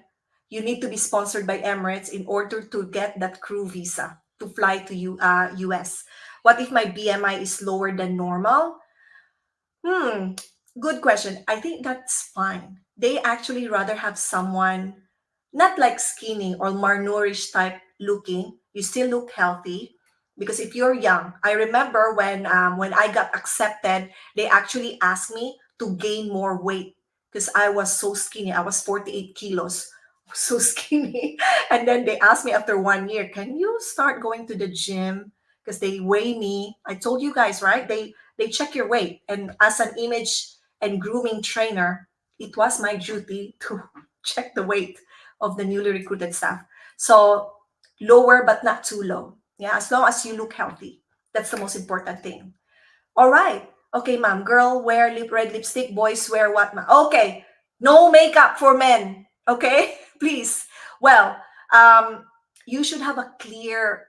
you need to be sponsored by Emirates in order to get that crew visa to fly to US. What if my BMI is lower than normal? Good question. I think that's fine. They actually rather have someone not like skinny or malnourished type looking. You still look healthy, because if you're young, I remember when I got accepted, they actually asked me to gain more weight because I was so skinny. I was 48 kilos, so skinny. And then they asked me after 1 year, can you start going to the gym? Because they weigh me. I told you guys, right? They check your weight. And as an image and grooming trainer, it was my duty to check the weight of the newly recruited staff. So lower, but not too low. Yeah, as long as you look healthy. That's the most important thing. All right. Okay, ma'am. Girl wear red lipstick. Boys wear what, ma'am? Okay. No makeup for men. Okay, please. Well, um, you should have a clear,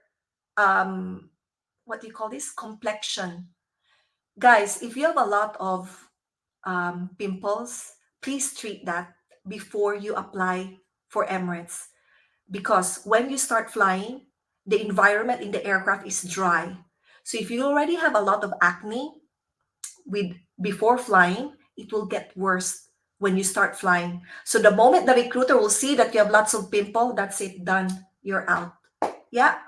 um, what do you call this? Complexion. Guys, if you have a lot of pimples, please treat that before you apply for Emirates. Because when you start flying, the environment in the aircraft is dry. So if you already have a lot of acne with before flying, it will get worse when you start flying. So the moment the recruiter will see that you have lots of pimple, that's it, done. You're out. Yeah.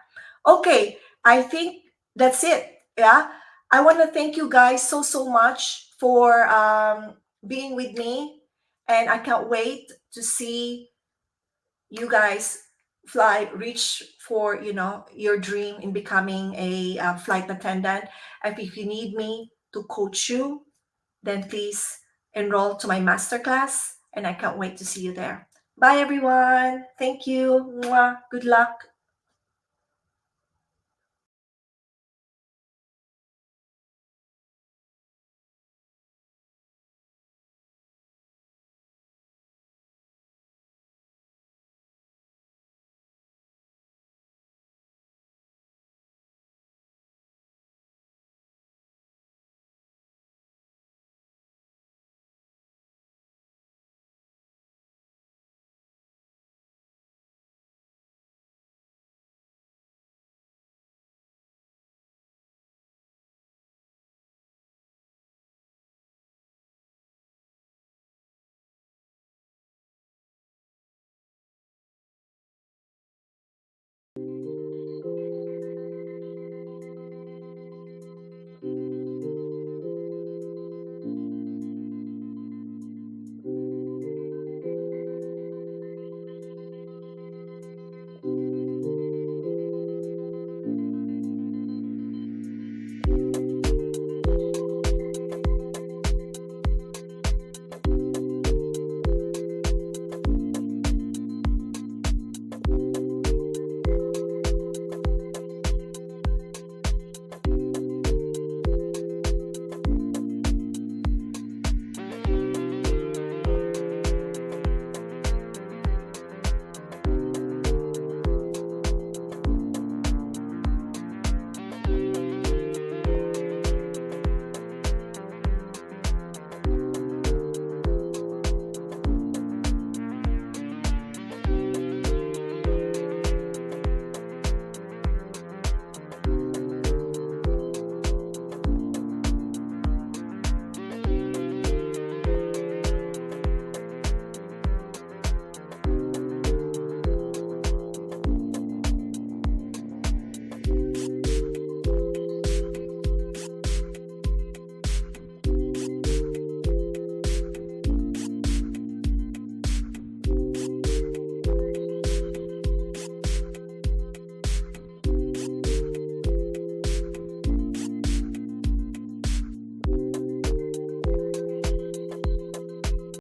Okay. I think that's it. Yeah. I want to thank you guys so much for being with me, and I can't wait to see you guys fly reach for your dream in becoming a flight attendant. And if you need me to coach you, then please enroll to my masterclass, and I can't wait to see you there. Bye everyone. Thank you. Mwah. Good luck.